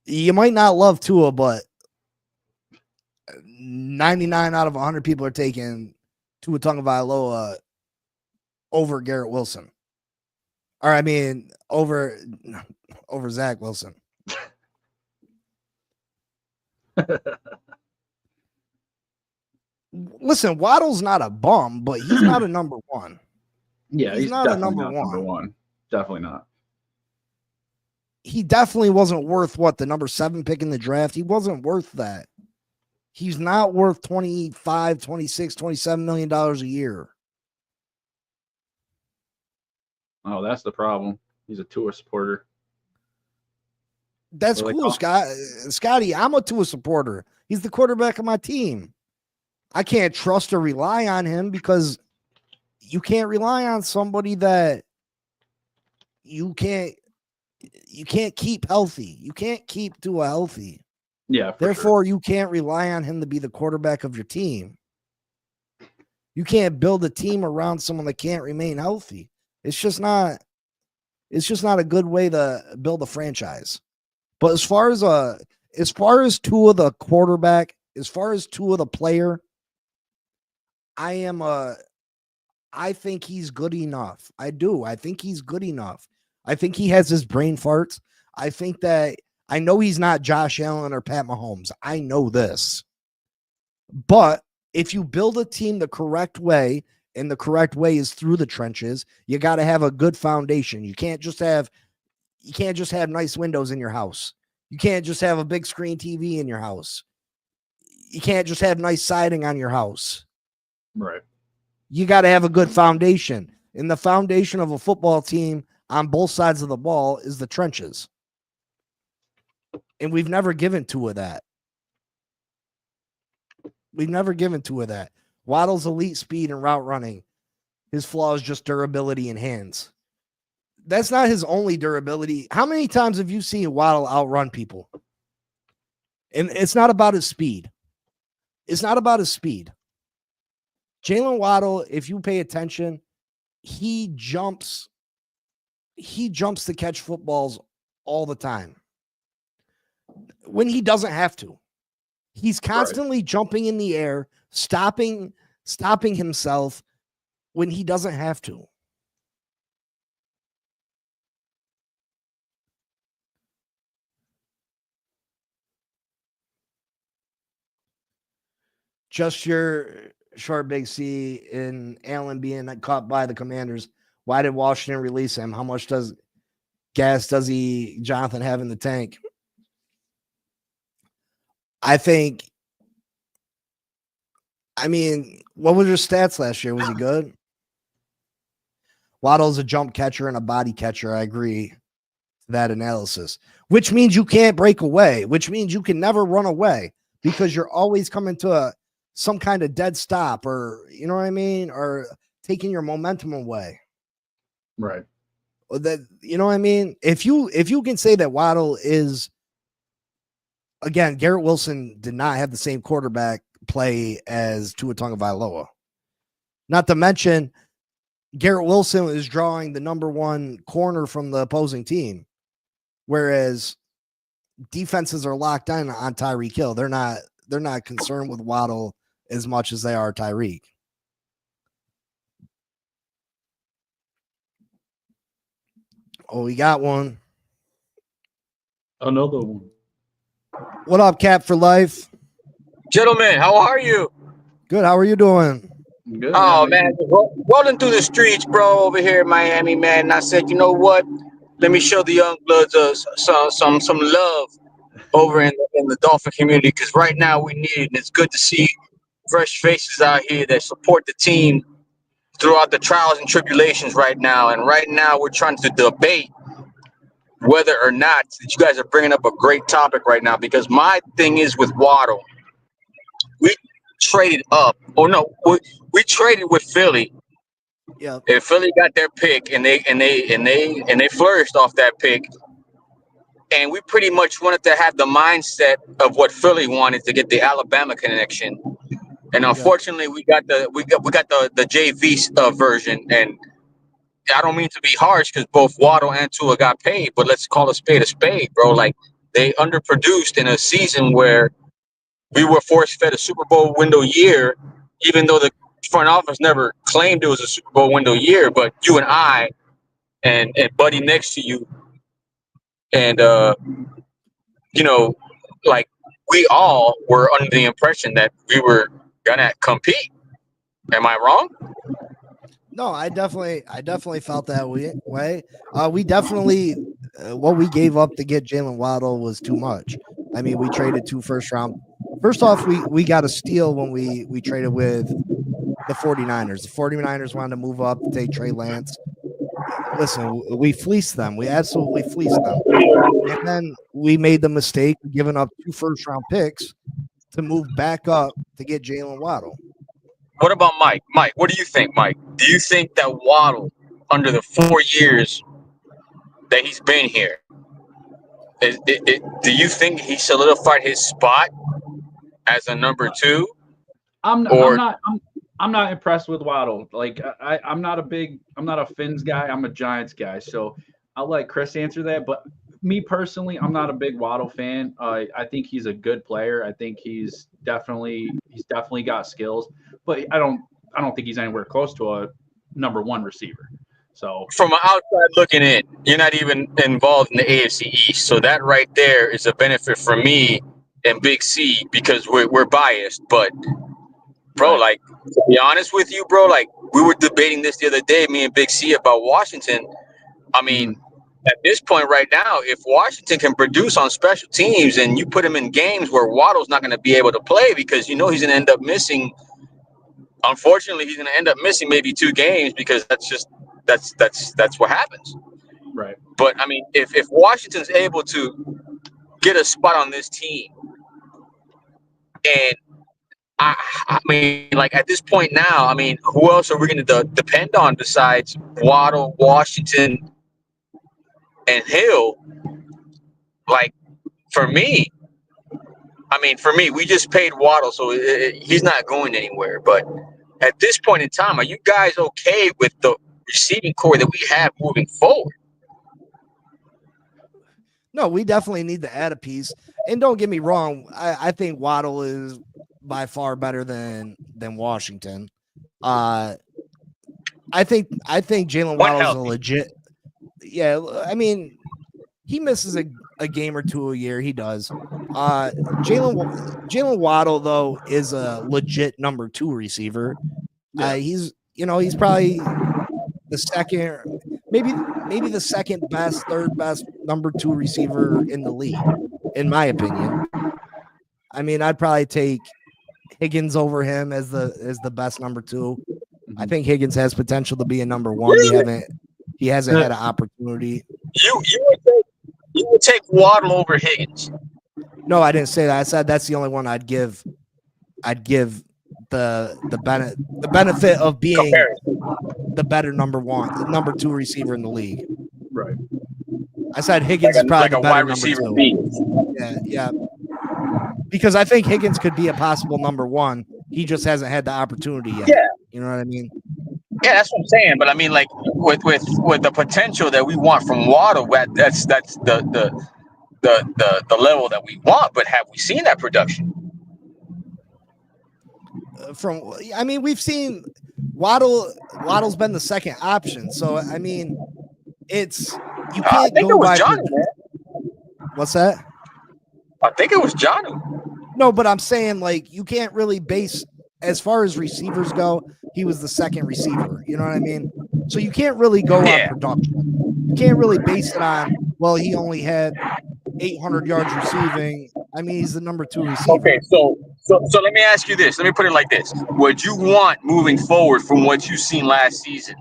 You might not love Tua, but 99 out of 100 people are taking Tua Tagovailoa over Garrett Wilson. Or I mean, over Zach Wilson. Listen, Waddle's not a bum, but he's not a number 1. Yeah, he's not a number one. Definitely not. He definitely wasn't worth the number 7 pick in the draft. He wasn't worth that. He's not worth 25, 26, 27 million dollars a year. Oh, that's the problem. He's a Tua supporter. That's cool, Scotty. I'm a Tua supporter. He's the quarterback of my team. I can't trust or rely on him because you can't rely on somebody that you can't keep healthy. You can't keep Tua healthy. Yeah. Therefore, you can't rely on him to be the quarterback of your team. You can't build a team around someone that can't remain healthy. It's just not a good way to build a franchise. But as far as Tua the quarterback, as far as Tua the player, I think he's good enough. I do. I think he's good enough. I think he has his brain farts. I know he's not Josh Allen or Pat Mahomes. I know this. But if you build a team the correct way, and the correct way is through the trenches, you got to have a good foundation. You can't just have nice windows in your house. You can't just have a big screen TV in your house. You can't just have nice siding on your house. Right. You got to have a good foundation. And the foundation of a football team on both sides of the ball is the trenches. And we've never given Tua that. We've never given Tua that. Waddle's elite speed and route running. His flaw is just durability in hands. That's not his only durability. How many times have you seen Waddle outrun people? And it's not about his speed. It's not about his speed. Jalen Waddle, if you pay attention, he jumps to catch footballs all the time. When he doesn't have to. He's constantly jumping in the air, stopping himself when he doesn't have to. Just your short big C in Allen being caught by the Commanders. Why did Washington release him? How much gas does Jonathan have in the tank? What was your stats last year? Was he good? Waddle's a jump catcher and a body catcher. I agree to that analysis, which means you can't break away, which means you can never run away because you're always coming to some kind of dead stop, or you know what I mean, or taking your momentum away. Right. That, you know what I mean? If you can say that Waddle is, again, Garrett Wilson did not have the same quarterback play as Tua Tagovailoa. Not to mention, Garrett Wilson is drawing the number one corner from the opposing team, whereas defenses are locked in on Tyreek Hill. They're not concerned with Waddle as much as they are Tyreek. Oh, we got one. Another one. What up, Cap for Life? Gentlemen, how are you? Good. How are you doing? Good. Oh, man, rolling through the streets, bro, over here in Miami, man. And I said, you know what? Let me show the young bloods some love over in the Dolphin community, because right now we need it. And it's good to see fresh faces out here that support the team throughout the trials and tribulations right now. And right now we're trying to debate whether or not that you guys are bringing up a great topic right now, because my thing is with Waddle, we traded up. Oh no, we traded with Philly. Yeah. And Philly got their pick, and they flourished off that pick. And we pretty much wanted to have the mindset of what Philly wanted to get the Alabama connection. And unfortunately, we got the JV version. And I don't mean to be harsh, because both Waddle and Tua got paid, but let's call a spade, bro. Like, they underproduced in a season where we were force-fed a Super Bowl window year, even though the front office never claimed it was a Super Bowl window year. But you and I and Buddy next to you and, like, we all were under the impression that we were going to compete. Am I wrong? No, I definitely felt that way. We definitely, what we gave up to get Jalen Waddle was too much. I mean, we traded 2 first round. First off, we got a steal when we traded with the 49ers. The 49ers wanted to move up to take Trey Lance. Listen, we fleeced them. We absolutely fleeced them. And then we made the mistake of giving up 2 first round picks to move back up to get Jalen Waddle. What about Mike? Mike, what do you think, Mike? Do you think that Waddle, under the 4 years that he's been here, do you think he solidified his spot as a number 2? I'm not impressed with Waddle. Like, I'm not a Fins guy. I'm a Giants guy. So I'll let Chris answer that. But me personally, I'm not a big Waddle fan. I think he's a good player. I think he's definitely got skills, but I don't think he's anywhere close to a number one receiver. So from an outside looking in, you're not even involved in the AFC East. So that right there is a benefit for me and Big C because we're biased. But bro, right. like to be honest with you, bro, like we were debating this the other day, me and Big C, about Washington. I mean, at this point right now, if Washington can produce on special teams and you put him in games where Waddle's not going to be able to play because you know he's going to end up missing. Unfortunately, he's going to end up missing maybe 2 games because that's what happens. Right. But I mean, if Washington's able to get a spot on this team, and I mean, like at this point now, I mean, who else are we going to depend on besides Waddle, Washington, and Hill? Like for me, we just paid Waddle, so he's not going anywhere. But at this point in time, are you guys okay with the receiving core that we have moving forward? No, we definitely need to add a piece. And don't get me wrong, I think Waddle is by far better than Washington. I think Jalen Waddle is a legit. Yeah, I mean, he misses a game or two a year. He does. Jalen Waddle though is a legit number 2 receiver. Yeah. He's probably the second, maybe the second best, third best number 2 receiver in the league, in my opinion. I mean, I'd probably take Higgins over him as the best number 2. I think Higgins has potential to be a number 1. He hasn't had an opportunity. You would take Waddle over Higgins. No, I didn't say that. I said that's the only one I'd give the benefit of being the better number 2 receiver in the league. Right. I said Higgins is probably the better wide receiver number 2. Yeah. Because I think Higgins could be a possible number 1. He just hasn't had the opportunity yet. Yeah. You know what I mean? Yeah, that's what I'm saying. But I mean, like with the potential that we want from Waddle, that's the level that we want. But have we seen that production? We've seen Waddle's been the second option. So I mean, it's you can't I think go it was by. Johnny, man. What's that? I think it was Johnny. No, but I'm saying like you can't really base as far as receivers go. He was the second receiver. You know what I mean? So you can't really go on production. You can't really base it on, well, he only had 800 yards receiving. I mean, he's the number 2 receiver. Okay, so let me ask you this. Let me put it like this. Would you want moving forward from what you've seen last season,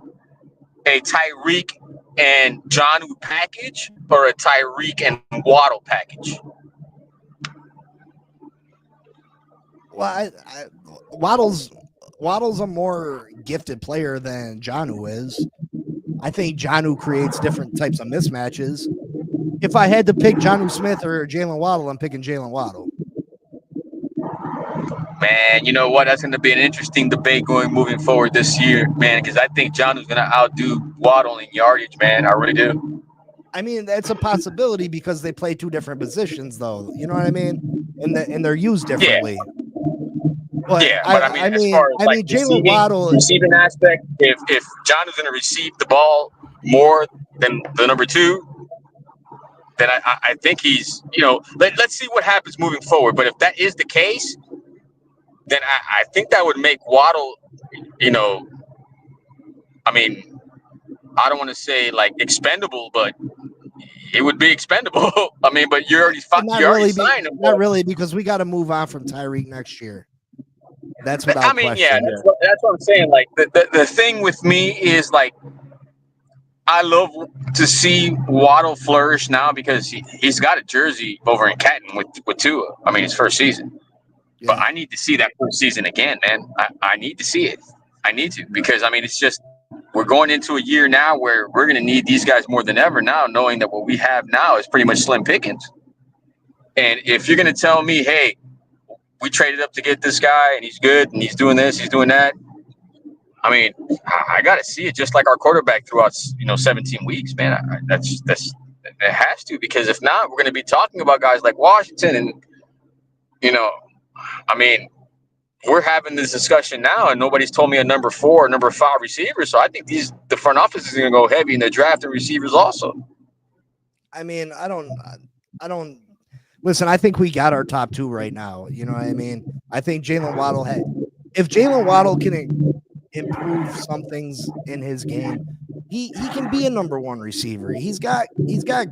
a Tyreek and Jonnu package or a Tyreek and Waddle package? Well, Waddle's a more gifted player than Jonnu is. I think Jonnu creates different types of mismatches. If I had to pick Jonnu Smith or Jalen Waddle, I'm picking Jalen Waddle. Man, you know what? That's going to be an interesting debate moving forward this year, man, because I think Jonnu's going to outdo Waddle in yardage, man. I really do. I mean, that's a possibility because they play 2 different positions, though. You know what I mean? And they're used differently. Yeah. But I mean, as far as like Jalen Waddle receiving aspect, if Jonnu's going to receive the ball more than the number 2, then I think he's, let's see what happens moving forward. But if that is the case, then I think that would make Waddle, I mean, I don't want to say like expendable, but it would be expendable. I mean, but you already signed him. Not really, because we got to move on from Tyreek next year. That's what I mean. Yeah, that's what I'm saying. Like the thing with me is like, I love to see Waddle flourish now because he's got a jersey over in Canton with Tua. I mean, his first season. Yeah. But I need to see that first season again, man. I need to see it. I need to, because I mean, it's just, we're going into a year now where we're going to need these guys more than ever now, knowing that what we have now is pretty much slim pickings. And if you're going to tell me, hey, we traded up to get this guy and he's good and he's doing this, he's doing that, I mean, I got to see it, just like our quarterback throughout, 17 weeks, man. That's It has to, because if not, we're going to be talking about guys like Washington. And, I mean, we're having this discussion now, and nobody's told me a number 4 or number 5 receiver. So I think the front office is going to go heavy in the draft and receivers also. I mean, I don't listen. I think we got our top 2 right now. You know what I mean? I think Jalen Waddle if Jalen Waddle can improve some things in his game, he can be a number 1 receiver. He's got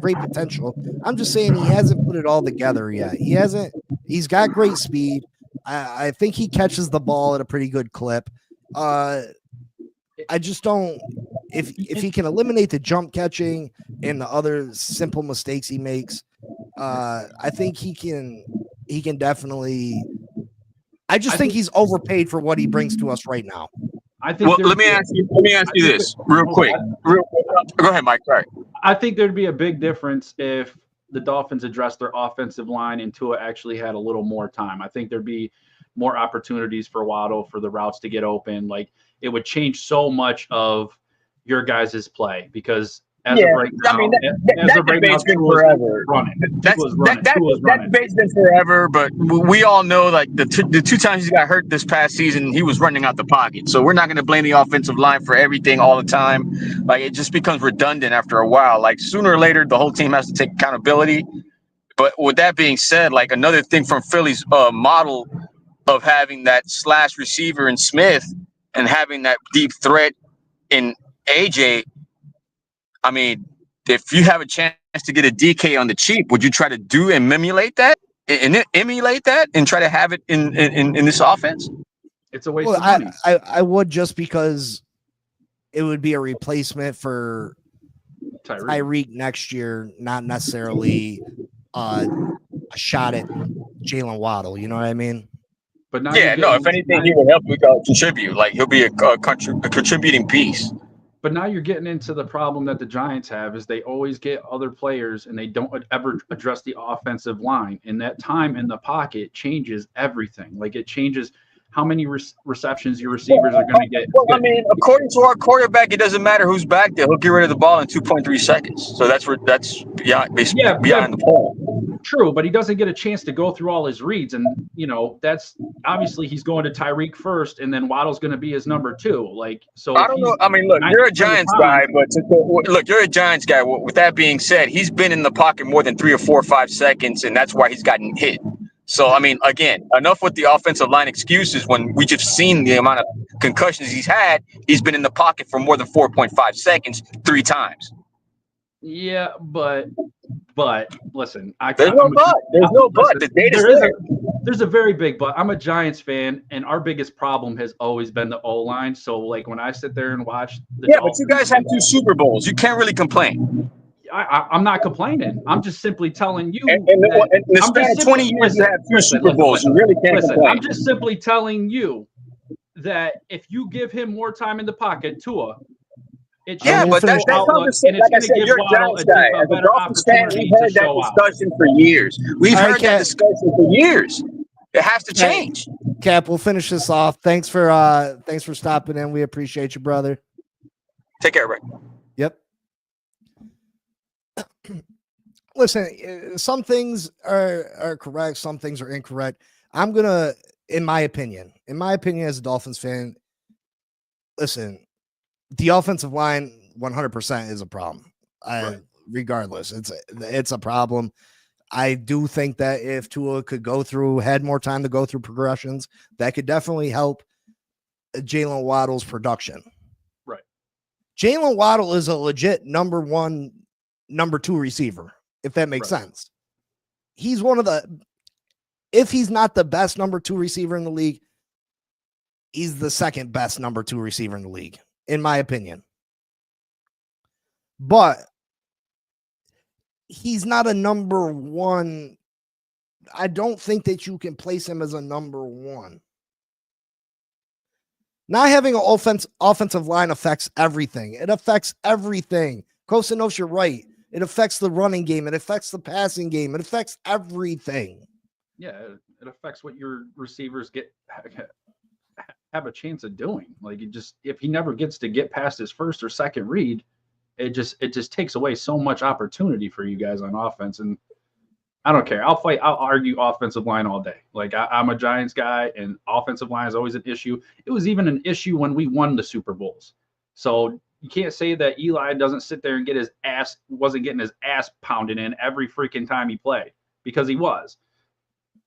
great potential. I'm just saying he hasn't put it all together yet. He's got great speed. I think he catches the ball at a pretty good clip. I just don't. If he can eliminate the jump catching and the other simple mistakes he makes, I think he can definitly. I think he's overpaid for what he brings to us right now. I think. Well, let me ask you this real quick. Go ahead, Mike. Sorry. I think there'd be a big difference if the Dolphins addressed their offensive line and Tua actually had a little more time. I think there'd be more opportunities for Waddle, for the routes to get open. Like, it would change so much of your guys' play, because as of right now, that debate's been forever. That debate's been forever, but we all know, like, the 2 times he got hurt this past season, he was running out the pocket. So we're not going to blame the offensive line for everything all the time. Like, it just becomes redundant after a while. Like, sooner or later, the whole team has to take accountability. But with that being said, like, another thing from Philly's model of having that slash receiver in Smith and having that deep threat in AJ, I mean, if you have a chance to get a DK on the cheap, would you try to emulate that and try to have it in this offense? It's a waste of money. I would, just because it would be a replacement for Tyreek next year, not necessarily a shot at Jalen Waddle. You know what I mean? But now, if anything, he would help contribute. Like, he'll be a contributing piece. But now you're getting into the problem that the Giants have, is they always get other players and they don't ever address the offensive line. And that time in the pocket changes everything. Like, it changes how many receptions your receivers are going to get. Well, I mean, according to our quarterback, it doesn't matter who's back there. He'll get rid of the ball in 2.3 seconds. So that's beyond the point. True, but he doesn't get a chance to go through all his reads. And, that's obviously he's going to Tyreek first, and then Waddle's going to be his number 2. Like, so I don't know. I mean, look, you're a Giants guy, but you're a Giants guy. With that being said, he's been in the pocket more than 3 or 4 or 5 seconds, and that's why he's gotten hit. So, I mean, again, enough with the offensive line excuses when we just seen the amount of concussions he's had. He's been in the pocket for more than 4.5 seconds 3 times. Yeah, but listen, there's no but. The data's there. There's a very big but. I'm a Giants fan, and our biggest problem has always been the O-line. So, like, when I sit there and watch the Dolphins, but you guys have 2 Super Bowls. You can't really complain. I'm not complaining. I'm just simply telling you. In the span of 20 years, you have 2 Super Bowls. You really can't complain. I'm just simply telling you that if you give him more time in the pocket, Tua, but that's conversation. Like I said, you're a Giants guy. As a Dolphins fan, we've heard that discussion for years. We've heard that discussion for years. It has to change. Cap, we'll finish this off. Thanks for stopping in. We appreciate you, brother. Take care, Rick. Yep. Listen, some things are correct, some things are incorrect. I'm gonna, in my opinion, as a Dolphins fan, listen, the offensive line 100% is a problem. Right. Regardless, it's a problem. I do think that if Tua had more time to go through progressions, that could definitely help Jalen Waddle's production. Right. Jalen Waddle is a legit number 1, number 2 receiver, if that makes sense. He's one of if he's not the best number 2 receiver in the league, he's the second best number 2 receiver in the league, in my opinion. But he's not a number 1. I don't think that you can place him as a number 1. Not having an offensive line affects everything. It affects everything. Kosanos, you're right. It affects the running game. It affects the passing game. It affects everything. Yeah, it affects what your receivers have a chance of doing. Like, if he never gets to get past his first or second read, it just takes away so much opportunity for you guys on offense. And I don't care. I'll argue offensive line all day. Like I'm a Giants guy, and offensive line is always an issue. It was even an issue when we won the Super Bowls. So you can't say that Eli doesn't sit there and wasn't getting his ass pounded in every freaking time he played, because he was.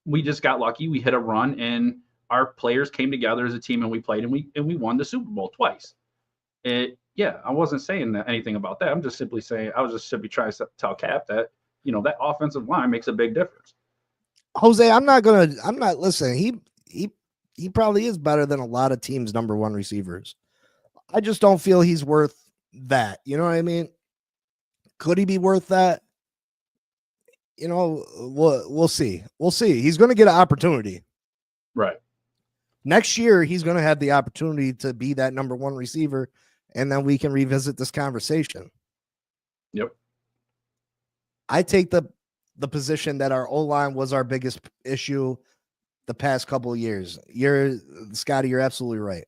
We just got lucky. We hit a run, and our players came together as a team, and we played, and we won the Super Bowl twice. Yeah, I wasn't saying anything about that. I was just simply trying to tell Cap that, that offensive line makes a big difference. Jose, listen, he probably is better than a lot of teams' number one receivers. I just don't feel he's worth that. You know what I mean? Could he be worth that? We'll see. We'll see. He's going to get an opportunity. Right. Next year, he's going to have the opportunity to be that number one receiver, and then we can revisit this conversation. Yep. I take the position that our O-line was our biggest issue the past couple of years. Scotty, you're absolutely right.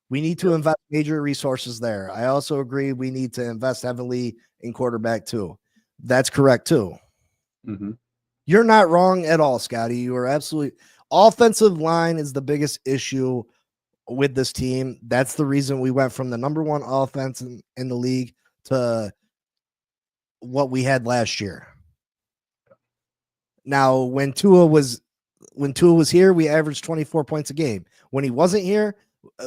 We need to invest major resources there. I also agree we need to invest heavily in quarterback too. That's correct too. Mm-hmm. You're not wrong at all, Scotty. You are absolutely. Offensive line is the biggest issue with this team. That's the reason we went from the number one offense in the league to what we had last year. Now, when Tua was here, we averaged 24 points a game. When he wasn't here,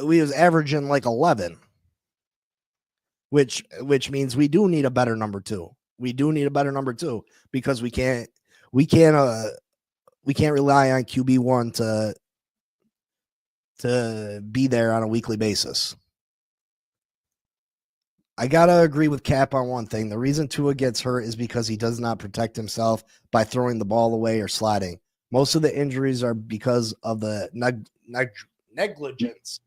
we was averaging like 11, which means we do need a better number two. We do need a better number two, because we can't rely on QB1 to be there on a weekly basis. I gotta agree with Cap on one thing. The reason Tua gets hurt is because he does not protect himself by throwing the ball away or sliding. Most of the injuries are because of the negligence.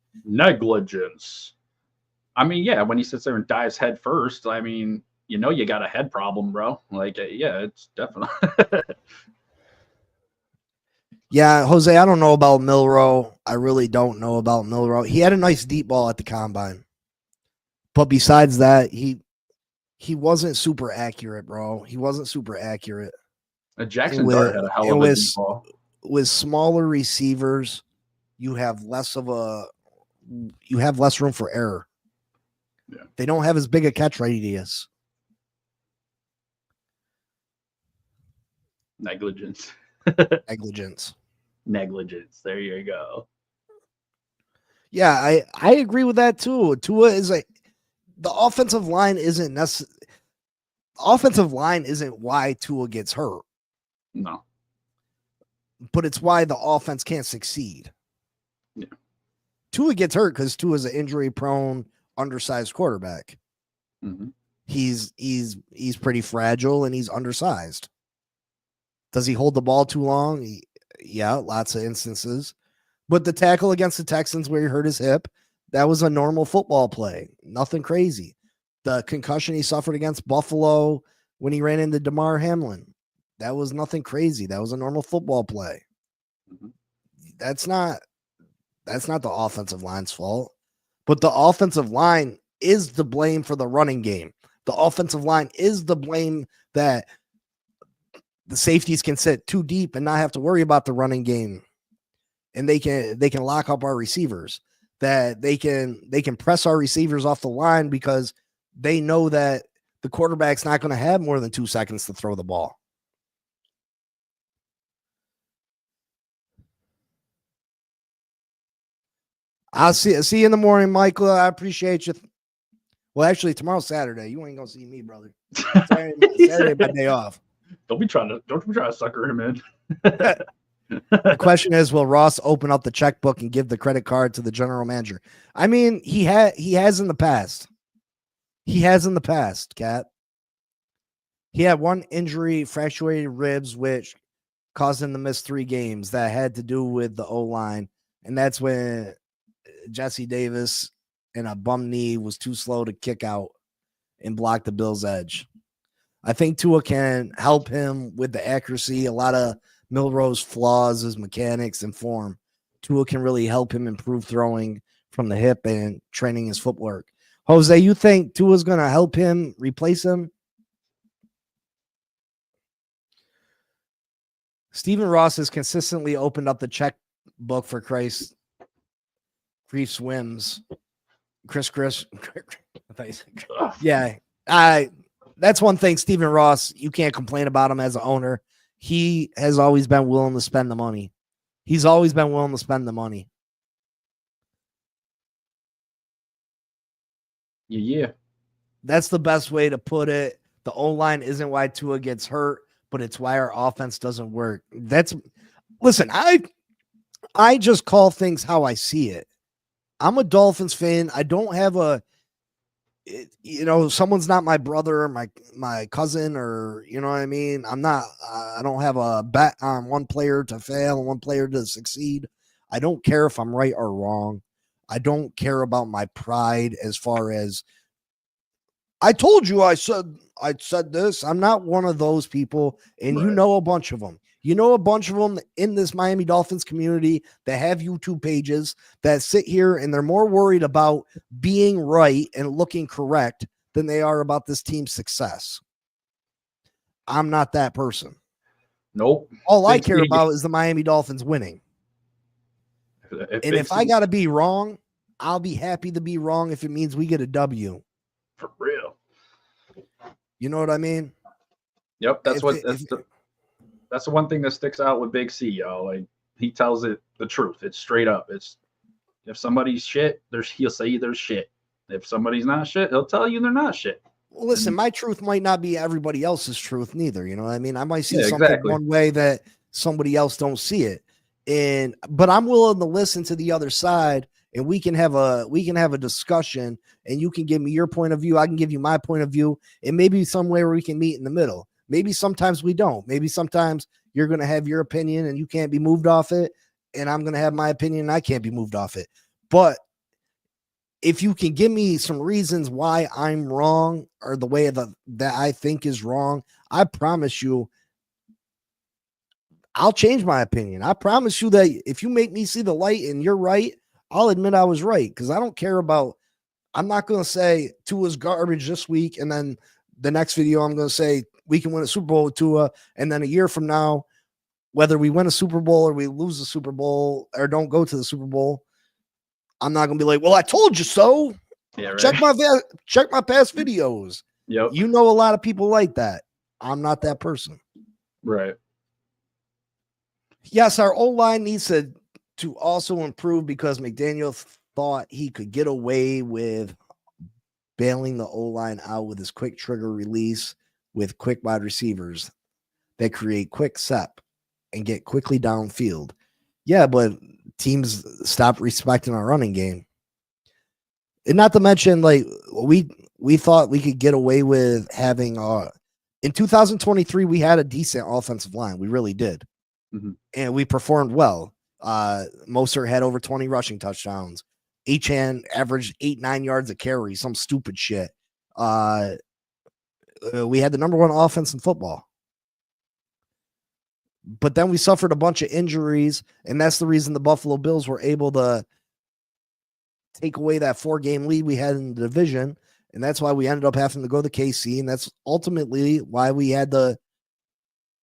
I mean, yeah, when he sits there and dives head first, I mean, you got a head problem, bro. Like, yeah, it's definitely. Yeah, Jose, I don't know about Milroe. I really don't know about Milroe. He had a nice deep ball at the combine. But besides that, he wasn't super accurate, bro. He wasn't super accurate. Jackson Dart had a hell of a deep ball. With smaller receivers, you have less room for error. Yeah. They don't have as big a catch radius. Negligence. Negligence. There you go. Yeah, I agree with that too. Tua is the offensive line isn't necessary. Offensive line isn't why Tua gets hurt. No. But it's why the offense can't succeed. Yeah. Tua gets hurt because Tua is an injury-prone, undersized quarterback. Mm-hmm. He's pretty fragile and he's undersized. Does he hold the ball too long? Yeah, lots of instances. But the tackle against the Texans where he hurt his hip, that was a normal football play. Nothing crazy. The concussion he suffered against Buffalo when he ran into Damar Hamlin, that was nothing crazy. That was a normal football play. Mm-hmm. That's not the offensive line's fault. But the offensive line is the blame for the running game. The offensive line is the blame that the safeties can sit too deep and not have to worry about the running game. And they can lock up our receivers. That they can press our receivers off the line because they know that the quarterback's not going to have more than 2 seconds to throw the ball. I'll see you in the morning, Michael. I appreciate you. Well, actually, tomorrow's Saturday. You ain't gonna see me, brother. Saturday, my day off. Don't be trying to sucker him in. The question is, will Ross open up the checkbook and give the credit card to the general manager? I mean, he has in the past. He has in the past, Cat. He had one injury, fractured ribs, which caused him to miss 3 games. That had to do with the O-line, and that's when Jesse Davis and a bum knee was too slow to kick out and block the Bills' edge. I think Tua can help him with the accuracy. A lot of Milroe's flaws, his mechanics and form. Tua can really help him improve throwing from the hip and training his footwork. Jose, you think Tua's going to help him replace him? Stephen Ross has consistently opened up the checkbook for Christ swims. Chris. Yeah. That's one thing, Stephen Ross, you can't complain about him as an owner. He has always been willing to spend the money. He's always been willing to spend the money. Yeah. That's the best way to put it. The O-line isn't why Tua gets hurt, but it's why our offense doesn't work. Listen, I just call things how I see it. I'm a Dolphins fan. I don't have someone's not my brother or my cousin, or, you know what I mean? I don't have a bet on one player to fail and one player to succeed. I don't care if I'm right or wrong. I don't care about my pride as far as I told you I said this. I'm not one of those people, and you know a bunch of them. You know a bunch of them in this Miami Dolphins community that have YouTube pages that sit here and they're more worried about being right and looking correct than they are about this team's success. I'm not that person. Nope. All I care about is the Miami Dolphins winning. And if I got to be wrong, I'll be happy to be wrong if it means we get a W. For real. You know what I mean? Yep. That's the one thing that sticks out with Big C, y'all. Like, he tells it the truth. It's straight up. It's if somebody's shit, he'll say there's shit. If somebody's not shit, he'll tell you they're not shit. Well, listen, my truth might not be everybody else's truth neither. You know what I mean? I might see something one way that somebody else don't see it. But I'm willing to listen to the other side, and we can have a discussion, and you can give me your point of view. I can give you my point of view, and maybe somewhere we can meet in the middle. Maybe sometimes we don't. Maybe sometimes you're going to have your opinion and you can't be moved off it, and I'm going to have my opinion and I can't be moved off it. But if you can give me some reasons why I'm wrong or the way that I think is wrong, I promise you I'll change my opinion. I promise you that if you make me see the light and you're right, I'll admit I was right, because I don't care about – I'm not going to say Tua's garbage this week, and then the next video I'm going to say we can win a Super Bowl with Tua, and then a year from now, whether we win a Super Bowl or we lose the Super Bowl or don't go to the Super Bowl, I'm not going to be like, well, I told you so. Yeah, right. Check my past videos. Yep. You know a lot of people like that. I'm not that person. Right. Yes, our O-line needs to also improve, because McDaniel thought he could get away with bailing the O-line out with his quick trigger release with quick wide receivers that create quick sep and get quickly downfield. Yeah, but teams stopped respecting our running game. And not to mention, like, we thought we could get away with having in 2023, we had a decent offensive line. We really did. Mm-hmm. And we performed well. Mostert had over 20 rushing touchdowns. Achane averaged 8-9 yards a carry, some stupid shit. We had the number one offense in football. But then we suffered a bunch of injuries, and that's the reason the Buffalo Bills were able to take away that 4-game lead we had in the division, and that's why we ended up having to go to KC, and that's ultimately why we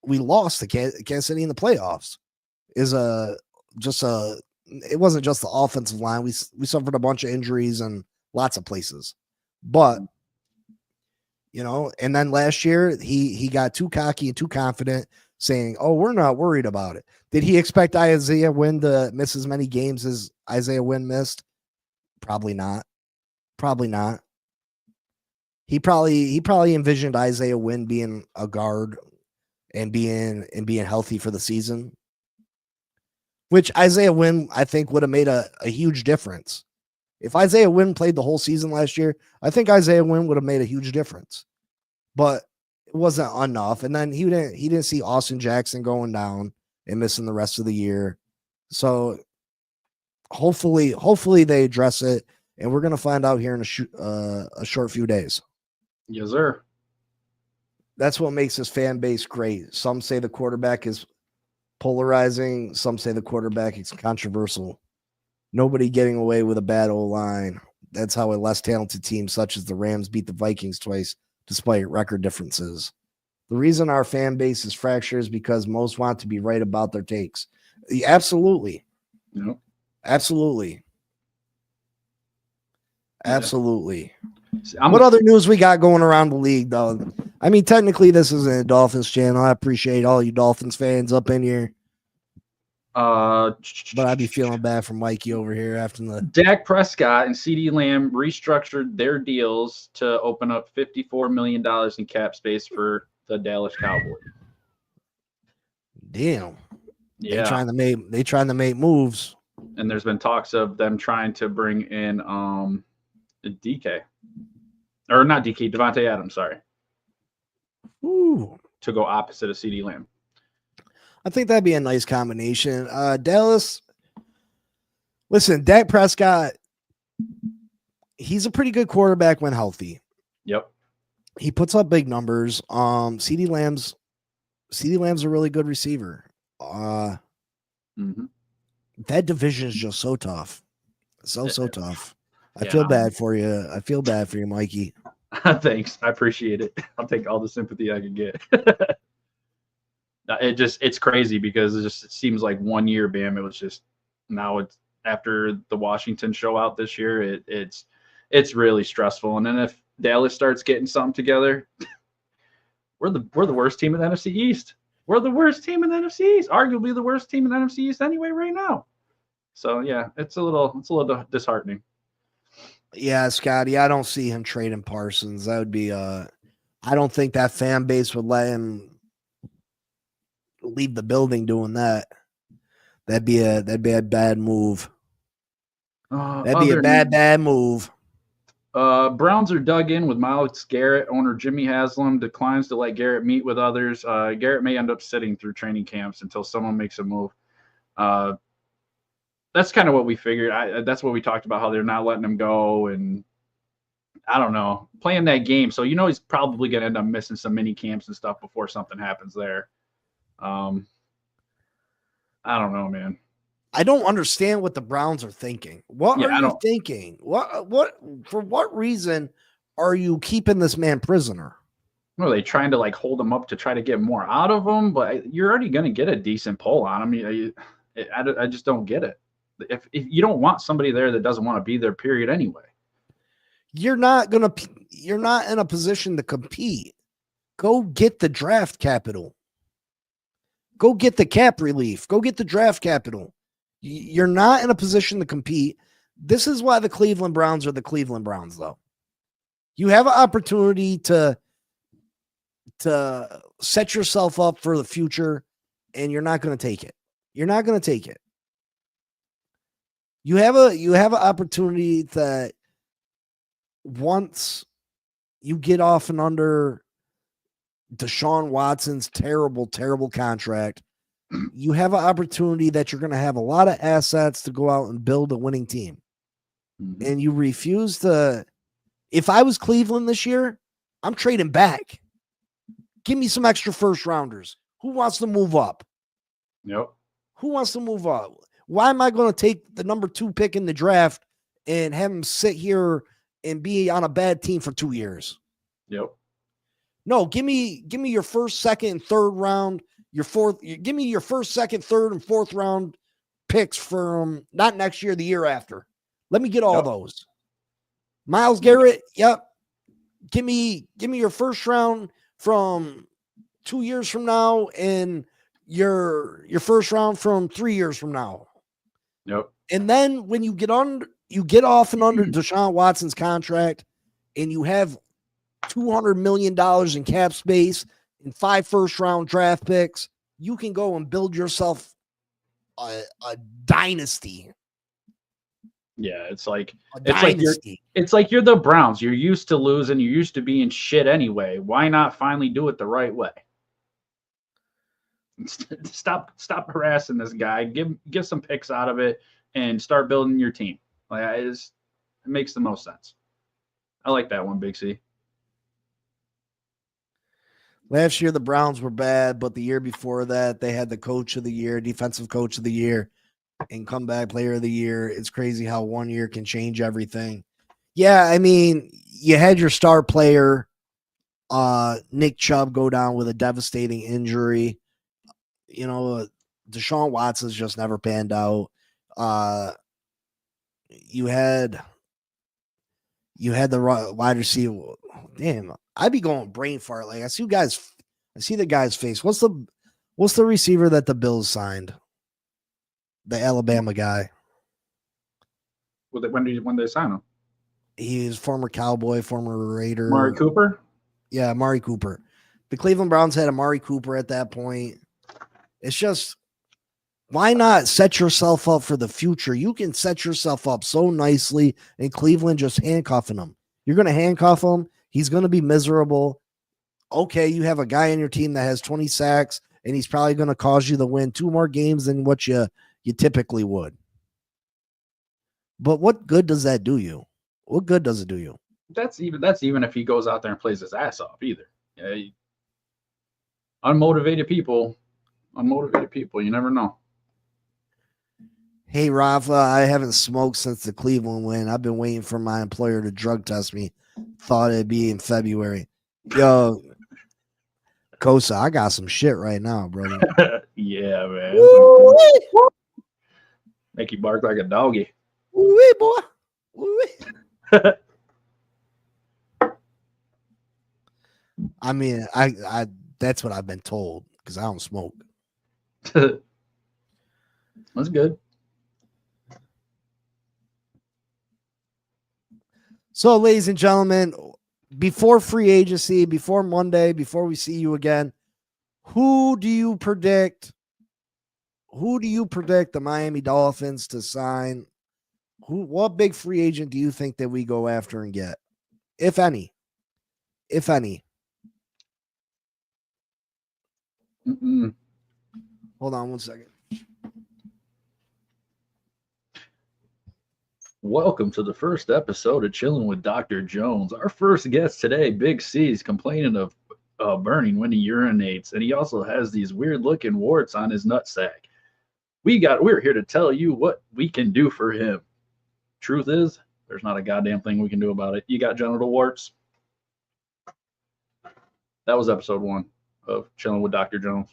lost to Kansas City in the playoffs. It wasn't just the offensive line. We suffered a bunch of injuries in lots of places. But, and then last year he got too cocky and too confident, saying, oh, we're not worried about it. Did he expect Isaiah Wynn to miss as many games as Isaiah Wynn missed? Probably not. He probably envisioned Isaiah Wynn being a guard and being healthy for the season, which Isaiah Wynn, I think, would have made a huge difference. If Isaiah Wynn played the whole season last year, I think Isaiah Wynn would have made a huge difference. But it wasn't enough. And then he didn't see Austin Jackson going down and missing the rest of the year. So hopefully they address it, and we're going to find out here in a short few days. Yes, sir. That's what makes this fan base great. Some say the quarterback is polarizing. Some say the quarterback is controversial. Nobody getting away with a bad O-line. That's how a less talented team such as the Rams beat the Vikings twice, despite record differences. The reason our fan base is fractured is because most want to be right about their takes. Yeah, absolutely. Yep. Absolutely. Absolutely. I'm What other news we got going around the league, though? I mean, technically, this isn't a Dolphins channel. I appreciate all you Dolphins fans up in here, but I'd be feeling bad for Mikey over here after the Dak Prescott and CeeDee Lamb restructured their deals to open up $54 million in cap space for the Dallas Cowboys. damn. Yeah, They trying to make moves. and there's been talks of them trying to bring in DK, or not DK, Devontae Adams, sorry, Ooh. to go opposite of CeeDee Lamb. I think that'd be a nice combination. Dallas, listen, Dak Prescott, he's a pretty good quarterback when healthy. Yep. He puts up big numbers. CeeDee Lamb's a really good receiver. That division is just so tough. So tough. I feel bad for you. I feel bad for you, Mikey. Thanks. I appreciate it. I'll take all the sympathy I can get. It's crazy because it seems like 1 year, bam, it was just, now it's after the Washington show out this year, it's really stressful. And then if Dallas starts getting something together, we're the worst team in the NFC East. We're the worst team in the NFC East, arguably the worst team in the NFC East anyway right now. So yeah, it's a little disheartening. Yeah, Scotty, I don't see him trading Parsons. That would be I don't think that fan base would let him leave the building doing that. That'd be a bad move. That'd be a bad move. Browns are dug in with Myles Garrett. Owner Jimmy Haslam declines to let Garrett meet with others. Garrett may end up sitting through training camps until someone makes a move. That's kind of what we figured. That's what we talked about, how they're not letting him go. And I don't know, playing that game. So, he's probably going to end up missing some mini camps and stuff before something happens there. I don't know, man. I don't understand what the Browns are thinking. What are you thinking? What for what reason are you keeping this man prisoner? Well, are they trying to hold him up to try to get more out of him? But you're already going to get a decent pull on him. I just don't get it. If you don't want somebody there that doesn't want to be there, period, anyway. You're not in a position to compete. Go get the draft capital. Go get the cap relief. Go get the draft capital. You're not in a position to compete. This is why the Cleveland Browns are the Cleveland Browns, though. You have an opportunity to set yourself up for the future, and you're not going to take it. You're not going to take it. You have an opportunity that once you get off and under Deshaun Watson's terrible, terrible contract, you have an opportunity that you're going to have a lot of assets to go out and build a winning team. Mm-hmm. And you refuse to. If I was Cleveland this year, I'm trading back. Give me some extra first rounders. Who wants to move up? Yep. Who wants to move up? Why am I going to take the number 2 pick in the draft and have him sit here and be on a bad team for 2 years? Yep. No, give me your first, second, and third round. Give me your first, second, third, and fourth round picks from not next year, the year after. Let me get all those. Myles Garrett, yep. Give me your first round from 2 years from now and your first round from 3 years from now. Yep. And then when you get off and under Deshaun Watson's contract and you have $200 million in cap space and 5 first-round draft picks, you can go and build yourself a dynasty. Yeah, it's like you're the Browns. You're used to losing. You're used to being shit anyway. Why not finally do it the right way? Stop harassing this guy. Get some picks out of it and start building your team. It makes the most sense. I like that one, Big C. Last year, the Browns were bad, but the year before that, they had the coach of the year, defensive coach of the year, and comeback player of the year. It's crazy how 1 year can change everything. Yeah, I mean, you had your star player, Nick Chubb, go down with a devastating injury. You know, Deshaun Watson's just never panned out. You had the wide receiver. Damn, I'd be going brain fart. Like I see the guy's face. What's the receiver that the Bills signed? The Alabama guy. When they sign him? He's former Cowboy, former Raider. Amari Cooper? Yeah, Amari Cooper. The Cleveland Browns had Amari Cooper at that point. It's just, why not set yourself up for the future? You can set yourself up so nicely in Cleveland just handcuffing him. You're going to handcuff him. He's going to be miserable. Okay, you have a guy in your team that has 20 sacks, and he's probably going to cause you to win 2 more games than what you typically would. But what good does that do you? What good does it do you? That's even if he goes out there and plays his ass off either. Yeah, unmotivated people, you never know. Hey, Rafa, I haven't smoked since the Cleveland win. I've been waiting for my employer to drug test me. Thought it'd be in February. Yo, Kosa, I got some shit right now, brother. Yeah, man. Woo-wee. Make you bark like a doggy. Woo-wee, boy. Woo-wee. I mean, I that's what I've been told because I don't smoke. That's good. So, ladies and gentlemen, before free agency, before Monday, before we see you again, who do you predict the Miami Dolphins to sign? What big free agent do you think that we go after and get, if any? If any. Hold on one second. Welcome to the first episode of Chilling with Dr. Jones. Our first guest today, Big C's complaining of burning when he urinates, and he also has these weird-looking warts on his nutsack. We're here to tell you what we can do for him. Truth is, there's not a goddamn thing we can do about it. You got genital warts? That was episode 1 of Chilling with Dr. Jones.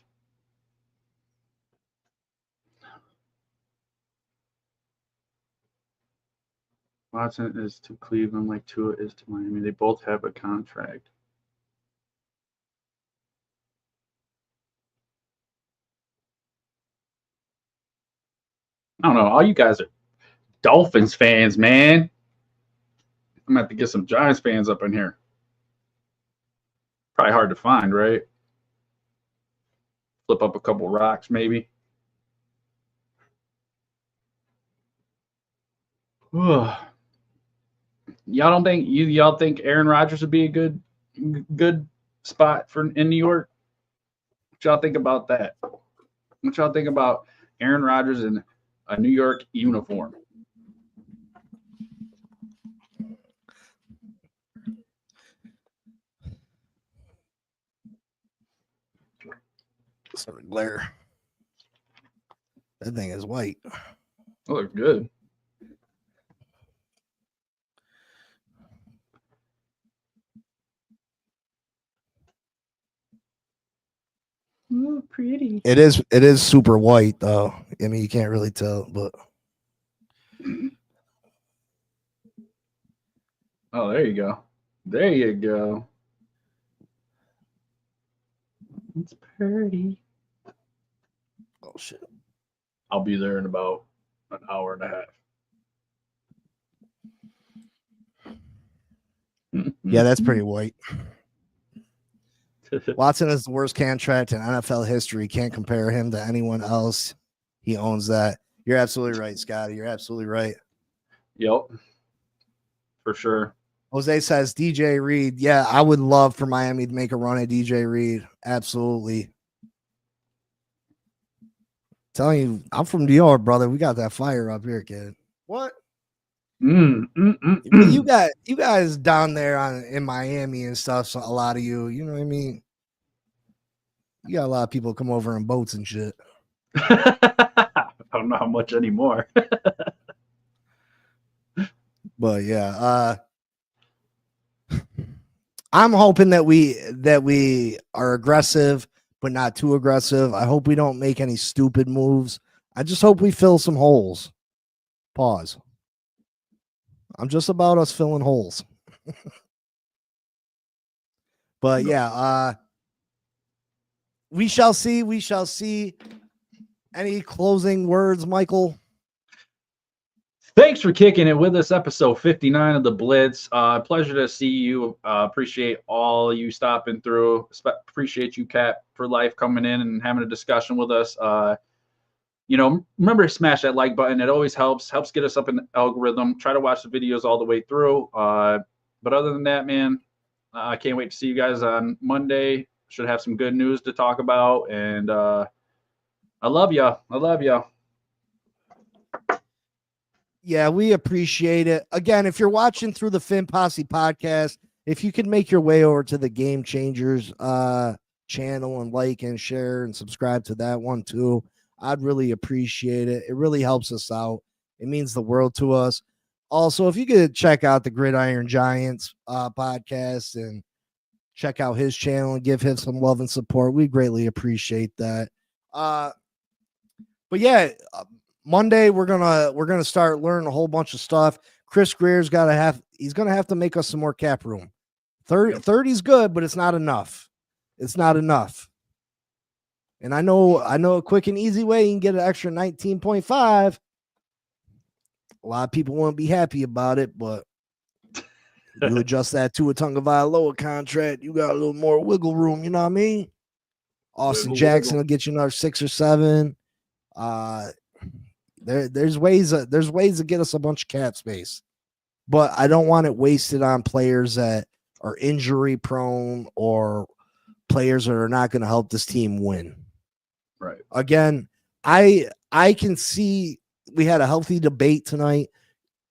Watson is to Cleveland like Tua is to Miami. They both have a contract. I don't know. All you guys are Dolphins fans, man. I'm going to have to get some Giants fans up in here. Probably hard to find, right? Flip up a couple rocks, maybe. Y'all think Aaron Rodgers would be a good spot in New York? What y'all think about that? What y'all think about Aaron Rodgers in a New York uniform? Sort of glare. That thing is white. Oh, they're good. Oh, pretty. It is super white though. I mean, you can't really tell, but oh, there you go. There you go. It's pretty. oh shit. I'll be there in about an hour and a half. Yeah, that's pretty white. Watson is the worst contract in NFL history. Can't compare him to anyone else. He owns that. You're absolutely right, Scotty. You're absolutely right. Yep. For sure. Jose says DJ Reed. Yeah, I would love for Miami to make a run at DJ Reed. Absolutely. Telling you, I'm from New York, brother. We got that fire up here, kid. What? You guys down there in Miami and stuff. So a lot of you know what I mean. You got a lot of people come over in boats and shit. I don't know how much anymore. But yeah, I'm hoping that we are aggressive, but not too aggressive. I hope we don't make any stupid moves. I just hope we fill some holes. Pause. I'm just about us filling holes. But yeah, we shall see. We shall see. Any closing words, Michael? Thanks for kicking it with us, episode 59 of the Blitz. Pleasure to see you. Appreciate all you stopping through. Appreciate you, Cap, for life, coming in and having a discussion with us. Remember to smash that like button. It always helps get us up in the algorithm. Try to watch the videos all the way through. But other than that, man, I can't wait to see you guys on Monday. Should have some good news to talk about. And I love y'all. Yeah, we appreciate it. Again, if you're watching through the Fin Posse podcast, if you can make your way over to the Game Changers channel and like and share and subscribe to that one too, I'd really appreciate it. It really helps us out. It means the world to us. Also, if you could check out the Gridiron Giants podcast and check out his channel and give him some love and support, we greatly appreciate that. But yeah, Monday we're gonna start learning a whole bunch of stuff. Chris Greer's he's gonna have to make us some more cap room. 30's good, but it's not enough. It's not enough. And I know a quick and easy way you can get an extra 19.5. A lot of people won't be happy about it, but you adjust that to a Tonga Vailoa contract, you got a little more wiggle room, you know what I mean? Austin Jackson will get you another 6 or 7. There's ways to get us a bunch of cap space, but I don't want it wasted on players that are injury prone or players that are not going to help this team win. Right. Again, I can see we had a healthy debate tonight.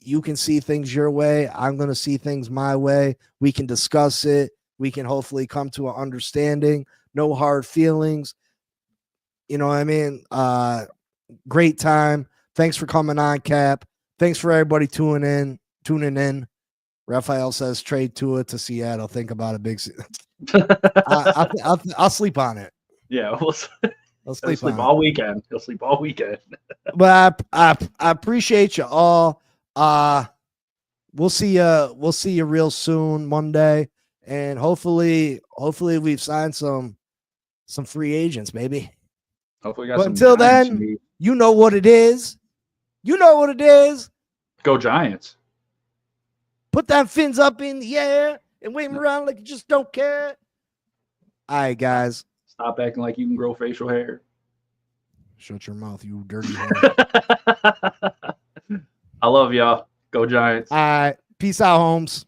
You can see things your way. I'm going to see things my way. We can discuss it. We can hopefully come to an understanding. No hard feelings. You know what I mean? Great time. Thanks for coming on, Cap. Thanks for everybody tuning in. Raphael says trade Tua to Seattle. Think about it, big. I'll sleep on it. Yeah, I'll sleep all weekend. He'll sleep all weekend. But I appreciate you all. We'll see you real soon Monday, and hopefully we've signed some free agents, maybe. Hopefully, we got but some until then, you know what it is. Go Giants. Put them fins up in the air and wave them around like you just don't care. All right, guys. Stop acting like you can grow facial hair. Shut your mouth, you dirty hair. I love y'all. Go Giants. All right. Peace out, Holmes.